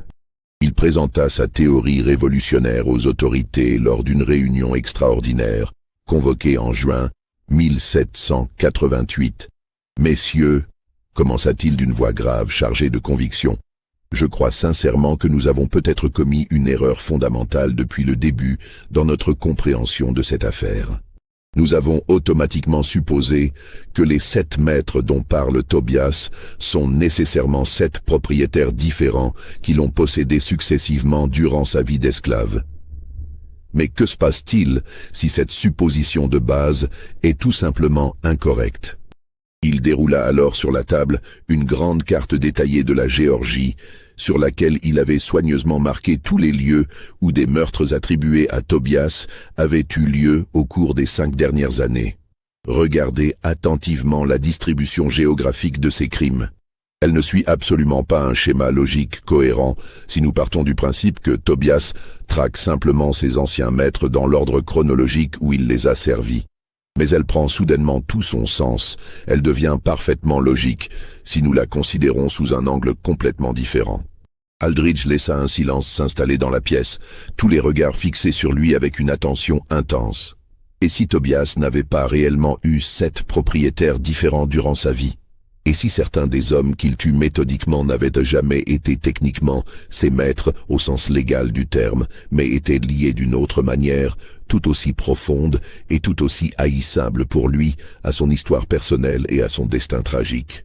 Il présenta sa théorie révolutionnaire aux autorités lors d'une réunion extraordinaire, convoquée en juin 1788. « Messieurs, commença-t-il d'une voix grave chargée de conviction, je crois sincèrement que nous avons peut-être commis une erreur fondamentale depuis le début dans notre compréhension de cette affaire. Nous avons automatiquement supposé que les 7 maîtres dont parle Tobias sont nécessairement 7 propriétaires différents qui l'ont possédé successivement durant sa vie d'esclave. Mais que se passe-t-il si cette supposition de base est tout simplement incorrecte? Il déroula alors sur la table une grande carte détaillée de la Géorgie, sur laquelle il avait soigneusement marqué tous les lieux où des meurtres attribués à Tobias avaient eu lieu au cours des 5 dernières années. Regardez attentivement la distribution géographique de ces crimes. Elle ne suit absolument pas un schéma logique cohérent si nous partons du principe que Tobias traque simplement ses anciens maîtres dans l'ordre chronologique où il les a servis. Mais elle prend soudainement tout son sens, elle devient parfaitement logique, si nous la considérons sous un angle complètement différent. Aldridge laissa un silence s'installer dans la pièce, tous les regards fixés sur lui avec une attention intense. Et si Tobias n'avait pas réellement eu 7 propriétaires différents durant sa vie? Et si certains des hommes qu'il tue méthodiquement n'avaient jamais été techniquement ses maîtres au sens légal du terme, mais étaient liés d'une autre manière, tout aussi profonde et tout aussi haïssable pour lui, à son histoire personnelle et à son destin tragique?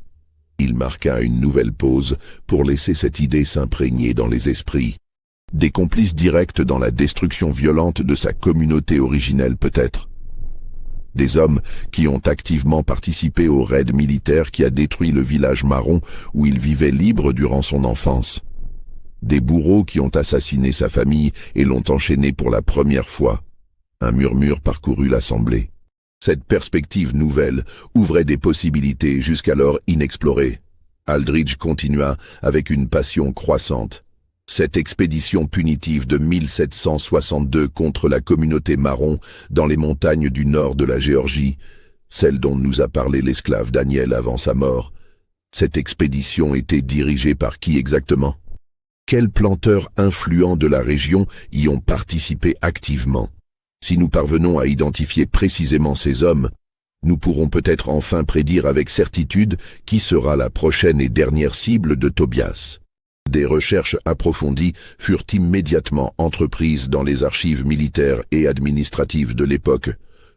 Il marqua une nouvelle pause pour laisser cette idée s'imprégner dans les esprits. Des complices directs dans la destruction violente de sa communauté originelle peut-être. Des hommes qui ont activement participé au raid militaire qui a détruit le village marron où il vivait libre durant son enfance. Des bourreaux qui ont assassiné sa famille et l'ont enchaîné pour la première fois. Un murmure parcourut l'assemblée. Cette perspective nouvelle ouvrait des possibilités jusqu'alors inexplorées. Aldridge continua avec une passion croissante. Cette expédition punitive de 1762 contre la communauté marron dans les montagnes du nord de la Géorgie, celle dont nous a parlé l'esclave Daniel avant sa mort, cette expédition était dirigée par qui exactement? Quels planteurs influents de la région y ont participé activement? Si nous parvenons à identifier précisément ces hommes, nous pourrons peut-être enfin prédire avec certitude qui sera la prochaine et dernière cible de Tobias. Des recherches approfondies furent immédiatement entreprises dans les archives militaires et administratives de l'époque,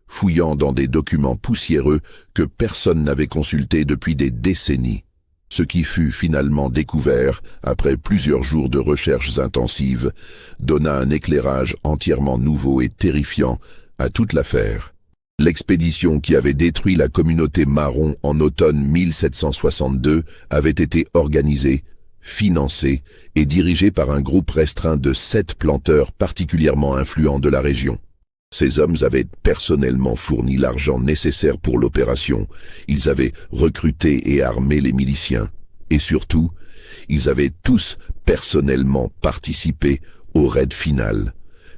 fouillant dans des documents poussiéreux que personne n'avait consultés depuis des décennies. Ce qui fut finalement découvert, après plusieurs jours de recherches intensives, donna un éclairage entièrement nouveau et terrifiant à toute l'affaire. L'expédition qui avait détruit la communauté marron en automne 1762 avait été organisée, financée et dirigée par un groupe restreint de 7 planteurs particulièrement influents de la région. Ces hommes avaient personnellement fourni l'argent nécessaire pour l'opération, ils avaient recruté et armé les miliciens, et surtout, ils avaient tous personnellement participé au raid final,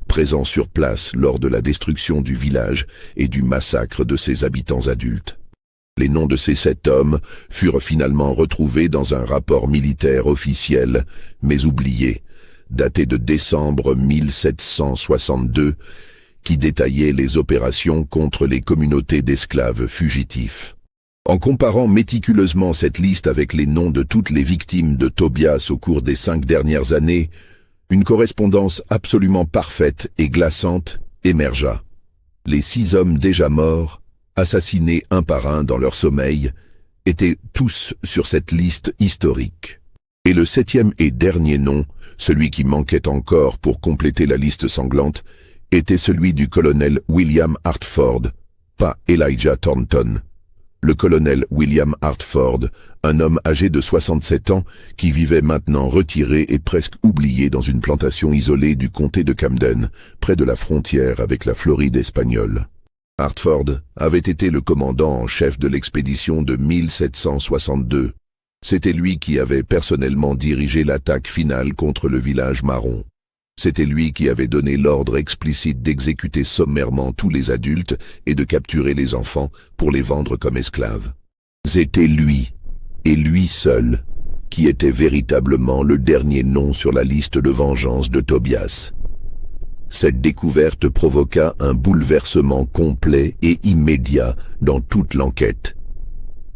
présents sur place lors de la destruction du village et du massacre de ses habitants adultes. Les noms de ces 7 hommes furent finalement retrouvés dans un rapport militaire officiel, mais oublié, daté de décembre 1762, qui détaillait les opérations contre les communautés d'esclaves fugitifs. En comparant méticuleusement cette liste avec les noms de toutes les victimes de Tobias au cours des 5 dernières années, une correspondance absolument parfaite et glaçante émergea. Les 6 hommes déjà morts, assassinés un par un dans leur sommeil, étaient tous sur cette liste historique. Et le 7e et dernier nom, celui qui manquait encore pour compléter la liste sanglante, était celui du colonel William Hartford, pas Elijah Thornton. Le colonel William Hartford, un homme âgé de 67 ans qui vivait maintenant retiré et presque oublié dans une plantation isolée du comté de Camden, près de la frontière avec la Floride espagnole. Hartford avait été le commandant en chef de l'expédition de 1762. C'était lui qui avait personnellement dirigé l'attaque finale contre le village marron. C'était lui qui avait donné l'ordre explicite d'exécuter sommairement tous les adultes et de capturer les enfants pour les vendre comme esclaves. C'était lui, et lui seul, qui était véritablement le dernier nom sur la liste de vengeance de Tobias. Cette découverte provoqua un bouleversement complet et immédiat dans toute l'enquête.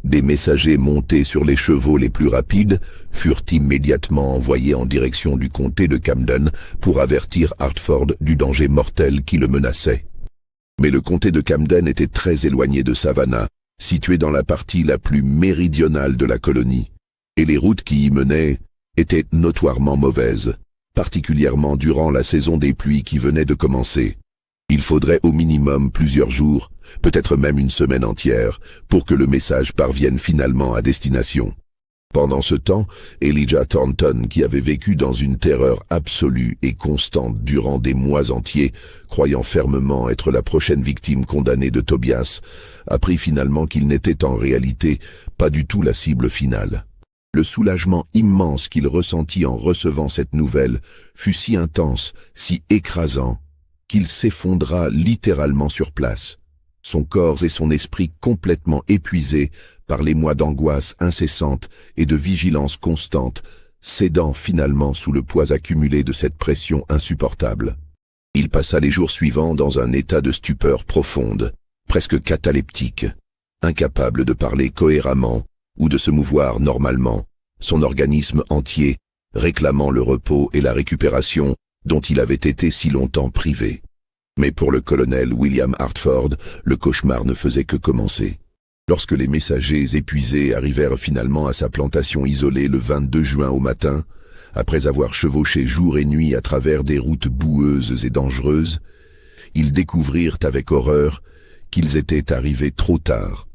Des messagers montés sur les chevaux les plus rapides furent immédiatement envoyés en direction du comté de Camden pour avertir Hartford du danger mortel qui le menaçait. Mais le comté de Camden était très éloigné de Savannah, situé dans la partie la plus méridionale de la colonie, et les routes qui y menaient étaient notoirement mauvaises, particulièrement durant la saison des pluies qui venait de commencer. Il faudrait au minimum plusieurs jours, peut-être même une semaine entière, pour que le message parvienne finalement à destination. Pendant ce temps, Elijah Thornton, qui avait vécu dans une terreur absolue et constante durant des mois entiers, croyant fermement être la prochaine victime condamnée de Tobias, apprit finalement qu'il n'était en réalité pas du tout la cible finale. Le soulagement immense qu'il ressentit en recevant cette nouvelle fut si intense, si écrasant, qu'il s'effondra littéralement sur place, son corps et son esprit complètement épuisés par les mois d'angoisse incessante et de vigilance constante, cédant finalement sous le poids accumulé de cette pression insupportable. Il passa les jours suivants dans un état de stupeur profonde, presque cataleptique, incapable de parler cohéremment ou de se mouvoir normalement, son organisme entier réclamant le repos et la récupération dont il avait été si longtemps privé. Mais pour le colonel William Hartford, le cauchemar ne faisait que commencer. Lorsque les messagers épuisés arrivèrent finalement à sa plantation isolée le 22 juin au matin, après avoir chevauché jour et nuit à travers des routes boueuses et dangereuses, ils découvrirent avec horreur qu'ils étaient arrivés trop tard.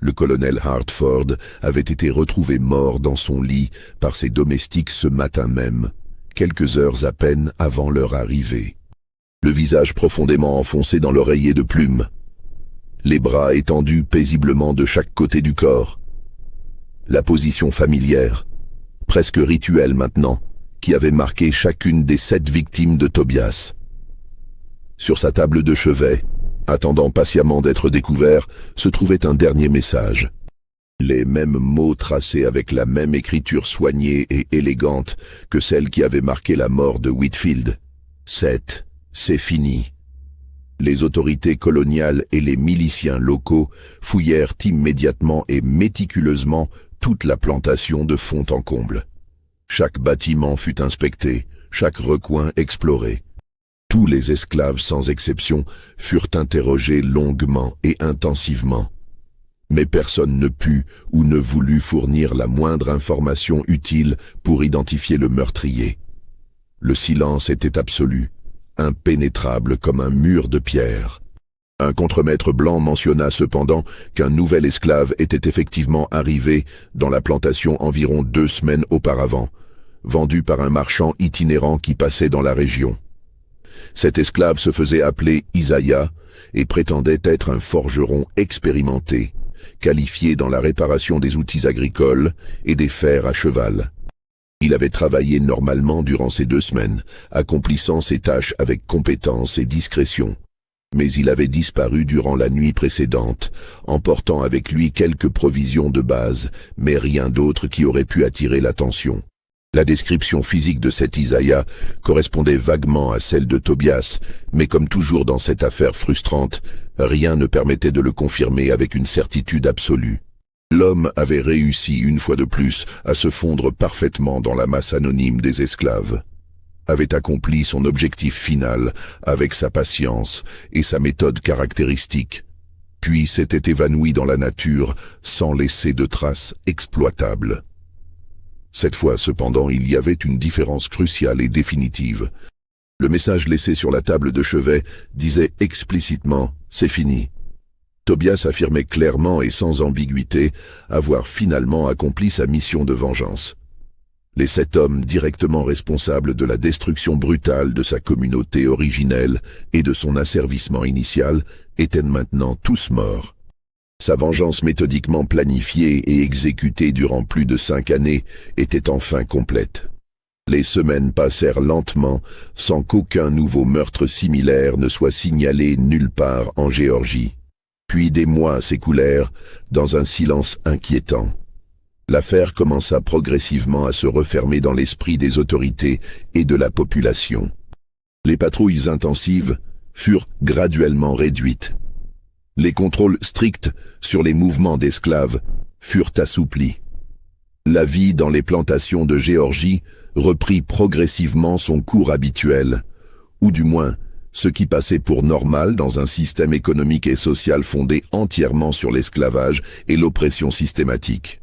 Le colonel Hartford avait été retrouvé mort dans son lit par ses domestiques ce matin même, quelques heures à peine avant leur arrivée. Le visage profondément enfoncé dans l'oreiller de plumes, les bras étendus paisiblement de chaque côté du corps. La position familière, presque rituelle maintenant, qui avait marqué chacune des 7 victimes de Tobias. Sur sa table de chevet, attendant patiemment d'être découvert, se trouvait un dernier message. Les mêmes mots tracés avec la même écriture soignée et élégante que celle qui avait marqué la mort de Whitfield. 7. C'est fini. Les autorités coloniales et les miliciens locaux fouillèrent immédiatement et méticuleusement toute la plantation de fond en comble. Chaque bâtiment fut inspecté, chaque recoin exploré. Tous les esclaves sans exception furent interrogés longuement et intensivement. Mais personne ne put ou ne voulut fournir la moindre information utile pour identifier le meurtrier. Le silence était absolu, impénétrable comme un mur de pierre. Un contremaître blanc mentionna cependant qu'un nouvel esclave était effectivement arrivé dans la plantation environ 2 semaines auparavant, vendu par un marchand itinérant qui passait dans la région. Cet esclave se faisait appeler Isaiah et prétendait être un forgeron expérimenté, qualifié dans la réparation des outils agricoles et des fers à cheval. Il avait travaillé normalement durant ces 2 semaines, accomplissant ses tâches avec compétence et discrétion. Mais il avait disparu durant la nuit précédente, emportant avec lui quelques provisions de base, mais rien d'autre qui aurait pu attirer l'attention. La description physique de cet Isaiah correspondait vaguement à celle de Tobias, mais comme toujours dans cette affaire frustrante, rien ne permettait de le confirmer avec une certitude absolue. L'homme avait réussi une fois de plus à se fondre parfaitement dans la masse anonyme des esclaves, avait accompli son objectif final avec sa patience et sa méthode caractéristique, puis s'était évanoui dans la nature sans laisser de traces exploitables. Cette fois, cependant, il y avait une différence cruciale et définitive. Le message laissé sur la table de chevet disait explicitement « c'est fini ». Tobias affirmait clairement et sans ambiguïté avoir finalement accompli sa mission de vengeance. Les 7 hommes directement responsables de la destruction brutale de sa communauté originelle et de son asservissement initial étaient maintenant tous morts. Sa vengeance méthodiquement planifiée et exécutée durant plus de 5 années était enfin complète. Les semaines passèrent lentement sans qu'aucun nouveau meurtre similaire ne soit signalé nulle part en Géorgie. Puis des mois s'écoulèrent dans un silence inquiétant. L'affaire commença progressivement à se refermer dans l'esprit des autorités et de la population. Les patrouilles intensives furent graduellement réduites. Les contrôles stricts sur les mouvements d'esclaves furent assouplis. La vie dans les plantations de Géorgie reprit progressivement son cours habituel, ou du moins ce qui passait pour normal dans un système économique et social fondé entièrement sur l'esclavage et l'oppression systématique.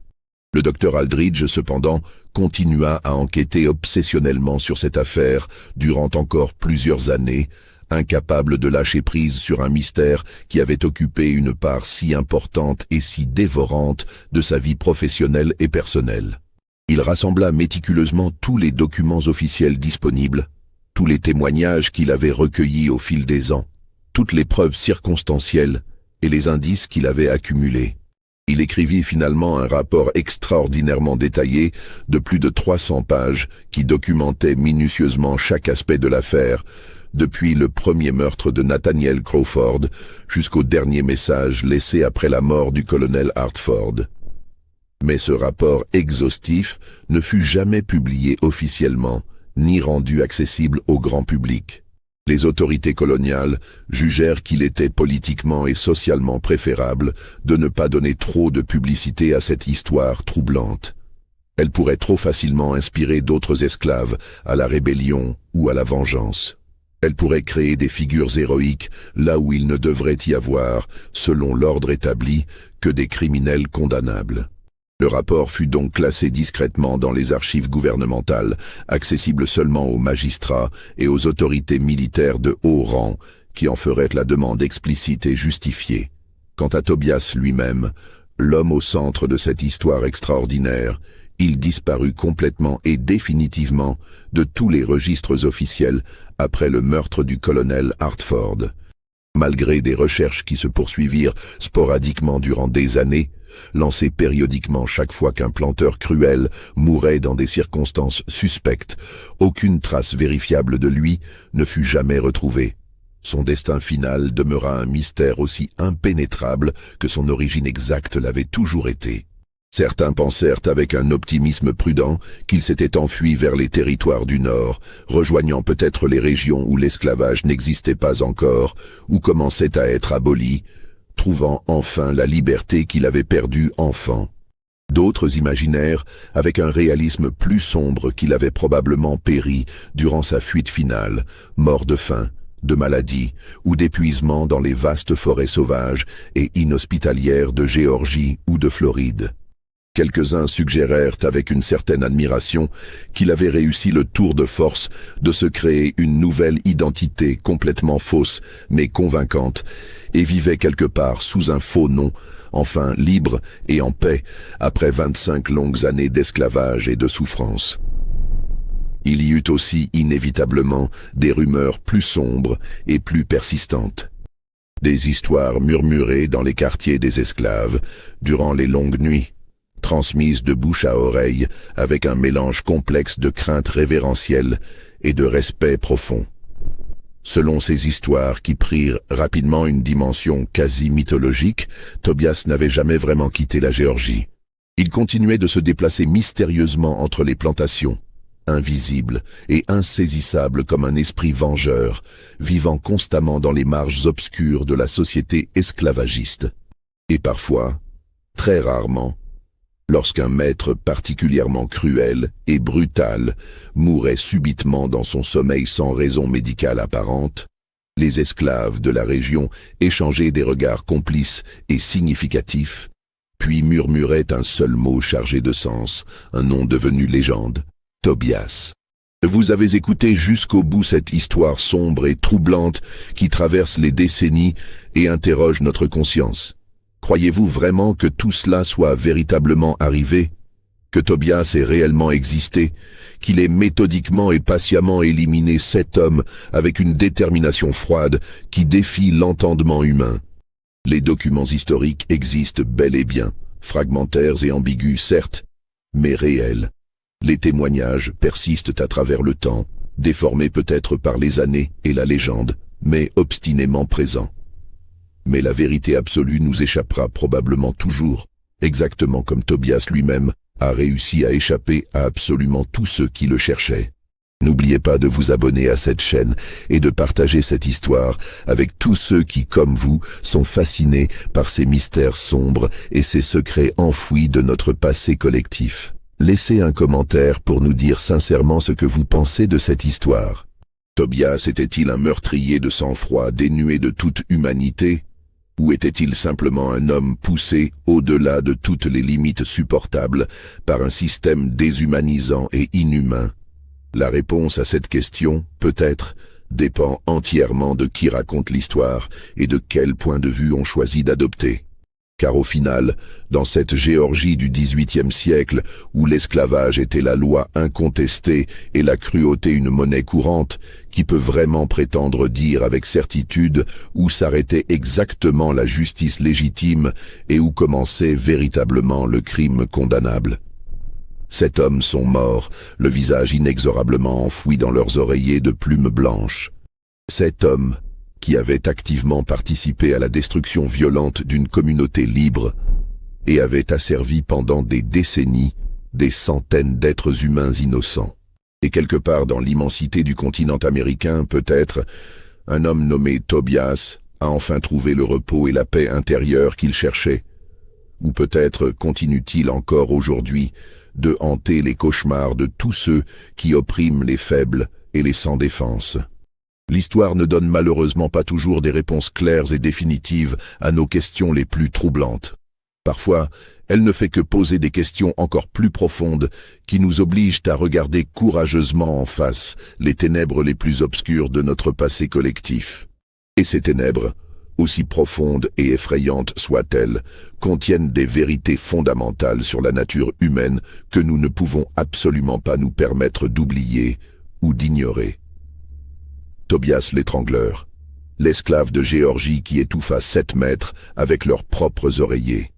Le docteur Aldridge, cependant, continua à enquêter obsessionnellement sur cette affaire durant encore plusieurs années, incapable de lâcher prise sur un mystère qui avait occupé une part si importante et si dévorante de sa vie professionnelle et personnelle. Il rassembla méticuleusement tous les documents officiels disponibles, tous les témoignages qu'il avait recueillis au fil des ans, toutes les preuves circonstancielles et les indices qu'il avait accumulés. Il écrivit finalement un rapport extraordinairement détaillé de plus de 300 pages qui documentait minutieusement chaque aspect de l'affaire, depuis le premier meurtre de Nathaniel Crawford jusqu'au dernier message laissé après la mort du colonel Hartford. Mais ce rapport exhaustif ne fut jamais publié officiellement, ni rendu accessible au grand public. Les autorités coloniales jugèrent qu'il était politiquement et socialement préférable de ne pas donner trop de publicité à cette histoire troublante. Elle pourrait trop facilement inspirer d'autres esclaves à la rébellion ou à la vengeance. Elle pourrait créer des figures héroïques là où il ne devrait y avoir, selon l'ordre établi, que des criminels condamnables. Le rapport fut donc classé discrètement dans les archives gouvernementales, accessibles seulement aux magistrats et aux autorités militaires de haut rang, qui en feraient la demande explicite et justifiée. Quant à Tobias lui-même, l'homme au centre de cette histoire extraordinaire, il disparut complètement et définitivement de tous les registres officiels après le meurtre du colonel Hartford. Malgré des recherches qui se poursuivirent sporadiquement durant des années, lancées périodiquement chaque fois qu'un planteur cruel mourait dans des circonstances suspectes, aucune trace vérifiable de lui ne fut jamais retrouvée. Son destin final demeura un mystère aussi impénétrable que son origine exacte l'avait toujours été. Certains pensèrent avec un optimisme prudent qu'il s'était enfui vers les territoires du Nord, rejoignant peut-être les régions où l'esclavage n'existait pas encore, ou commençait à être aboli, trouvant enfin la liberté qu'il avait perdue enfant. D'autres imaginèrent, avec un réalisme plus sombre, qu'il avait probablement péri durant sa fuite finale, mort de faim, de maladie ou d'épuisement dans les vastes forêts sauvages et inhospitalières de Géorgie ou de Floride. Quelques-uns suggérèrent avec une certaine admiration qu'il avait réussi le tour de force de se créer une nouvelle identité complètement fausse mais convaincante et vivait quelque part sous un faux nom, enfin libre et en paix après 25 longues années d'esclavage et de souffrance. Il y eut aussi inévitablement des rumeurs plus sombres et plus persistantes. Des histoires murmurées dans les quartiers des esclaves durant les longues nuits, transmises de bouche à oreille avec un mélange complexe de crainte révérentielle et de respect profond. Selon ces histoires qui prirent rapidement une dimension quasi mythologique, Tobias n'avait jamais vraiment quitté la Géorgie. Il continuait de se déplacer mystérieusement entre les plantations, invisible et insaisissable comme un esprit vengeur, vivant constamment dans les marges obscures de la société esclavagiste. Et parfois, très rarement, lorsqu'un maître particulièrement cruel et brutal mourait subitement dans son sommeil sans raison médicale apparente, les esclaves de la région échangeaient des regards complices et significatifs, puis murmuraient un seul mot chargé de sens, un nom devenu légende, Tobias. Vous avez écouté jusqu'au bout cette histoire sombre et troublante qui traverse les décennies et interroge notre conscience. Croyez-vous vraiment que tout cela soit véritablement arrivé? Que Tobias ait réellement existé? Qu'il ait méthodiquement et patiemment éliminé 7 hommes avec une détermination froide qui défie l'entendement humain? Les documents historiques existent bel et bien, fragmentaires et ambigus certes, mais réels. Les témoignages persistent à travers le temps, déformés peut-être par les années et la légende, mais obstinément présents. Mais la vérité absolue nous échappera probablement toujours, exactement comme Tobias lui-même a réussi à échapper à absolument tous ceux qui le cherchaient. N'oubliez pas de vous abonner à cette chaîne et de partager cette histoire avec tous ceux qui, comme vous, sont fascinés par ces mystères sombres et ces secrets enfouis de notre passé collectif. Laissez un commentaire pour nous dire sincèrement ce que vous pensez de cette histoire. Tobias était-il un meurtrier de sang-froid dénué de toute humanité? Ou était-il simplement un homme poussé au-delà de toutes les limites supportables par un système déshumanisant et inhumain? La réponse à cette question, peut-être, dépend entièrement de qui raconte l'histoire et de quel point de vue on choisit d'adopter. Car au final, dans cette Géorgie du XVIIIe siècle, où l'esclavage était la loi incontestée et la cruauté une monnaie courante, qui peut vraiment prétendre dire avec certitude où s'arrêtait exactement la justice légitime et où commençait véritablement le crime condamnable? 7 hommes sont morts, le visage inexorablement enfoui dans leurs oreillers de plumes blanches. 7 hommes qui avaient activement participé à la destruction violente d'une communauté libre et avaient asservi pendant des décennies des centaines d'êtres humains innocents. Et quelque part dans l'immensité du continent américain, peut-être, un homme nommé Tobias a enfin trouvé le repos et la paix intérieure qu'il cherchait. Ou peut-être continue-t-il encore aujourd'hui de hanter les cauchemars de tous ceux qui oppriment les faibles et les sans défense. L'histoire ne donne malheureusement pas toujours des réponses claires et définitives à nos questions les plus troublantes. Parfois, elle ne fait que poser des questions encore plus profondes qui nous obligent à regarder courageusement en face les ténèbres les plus obscures de notre passé collectif. Et ces ténèbres, aussi profondes et effrayantes soient-elles, contiennent des vérités fondamentales sur la nature humaine que nous ne pouvons absolument pas nous permettre d'oublier ou d'ignorer. Tobias l'étrangleur, l'esclave de Géorgie qui étouffa 7 maîtres avec leurs propres oreillers.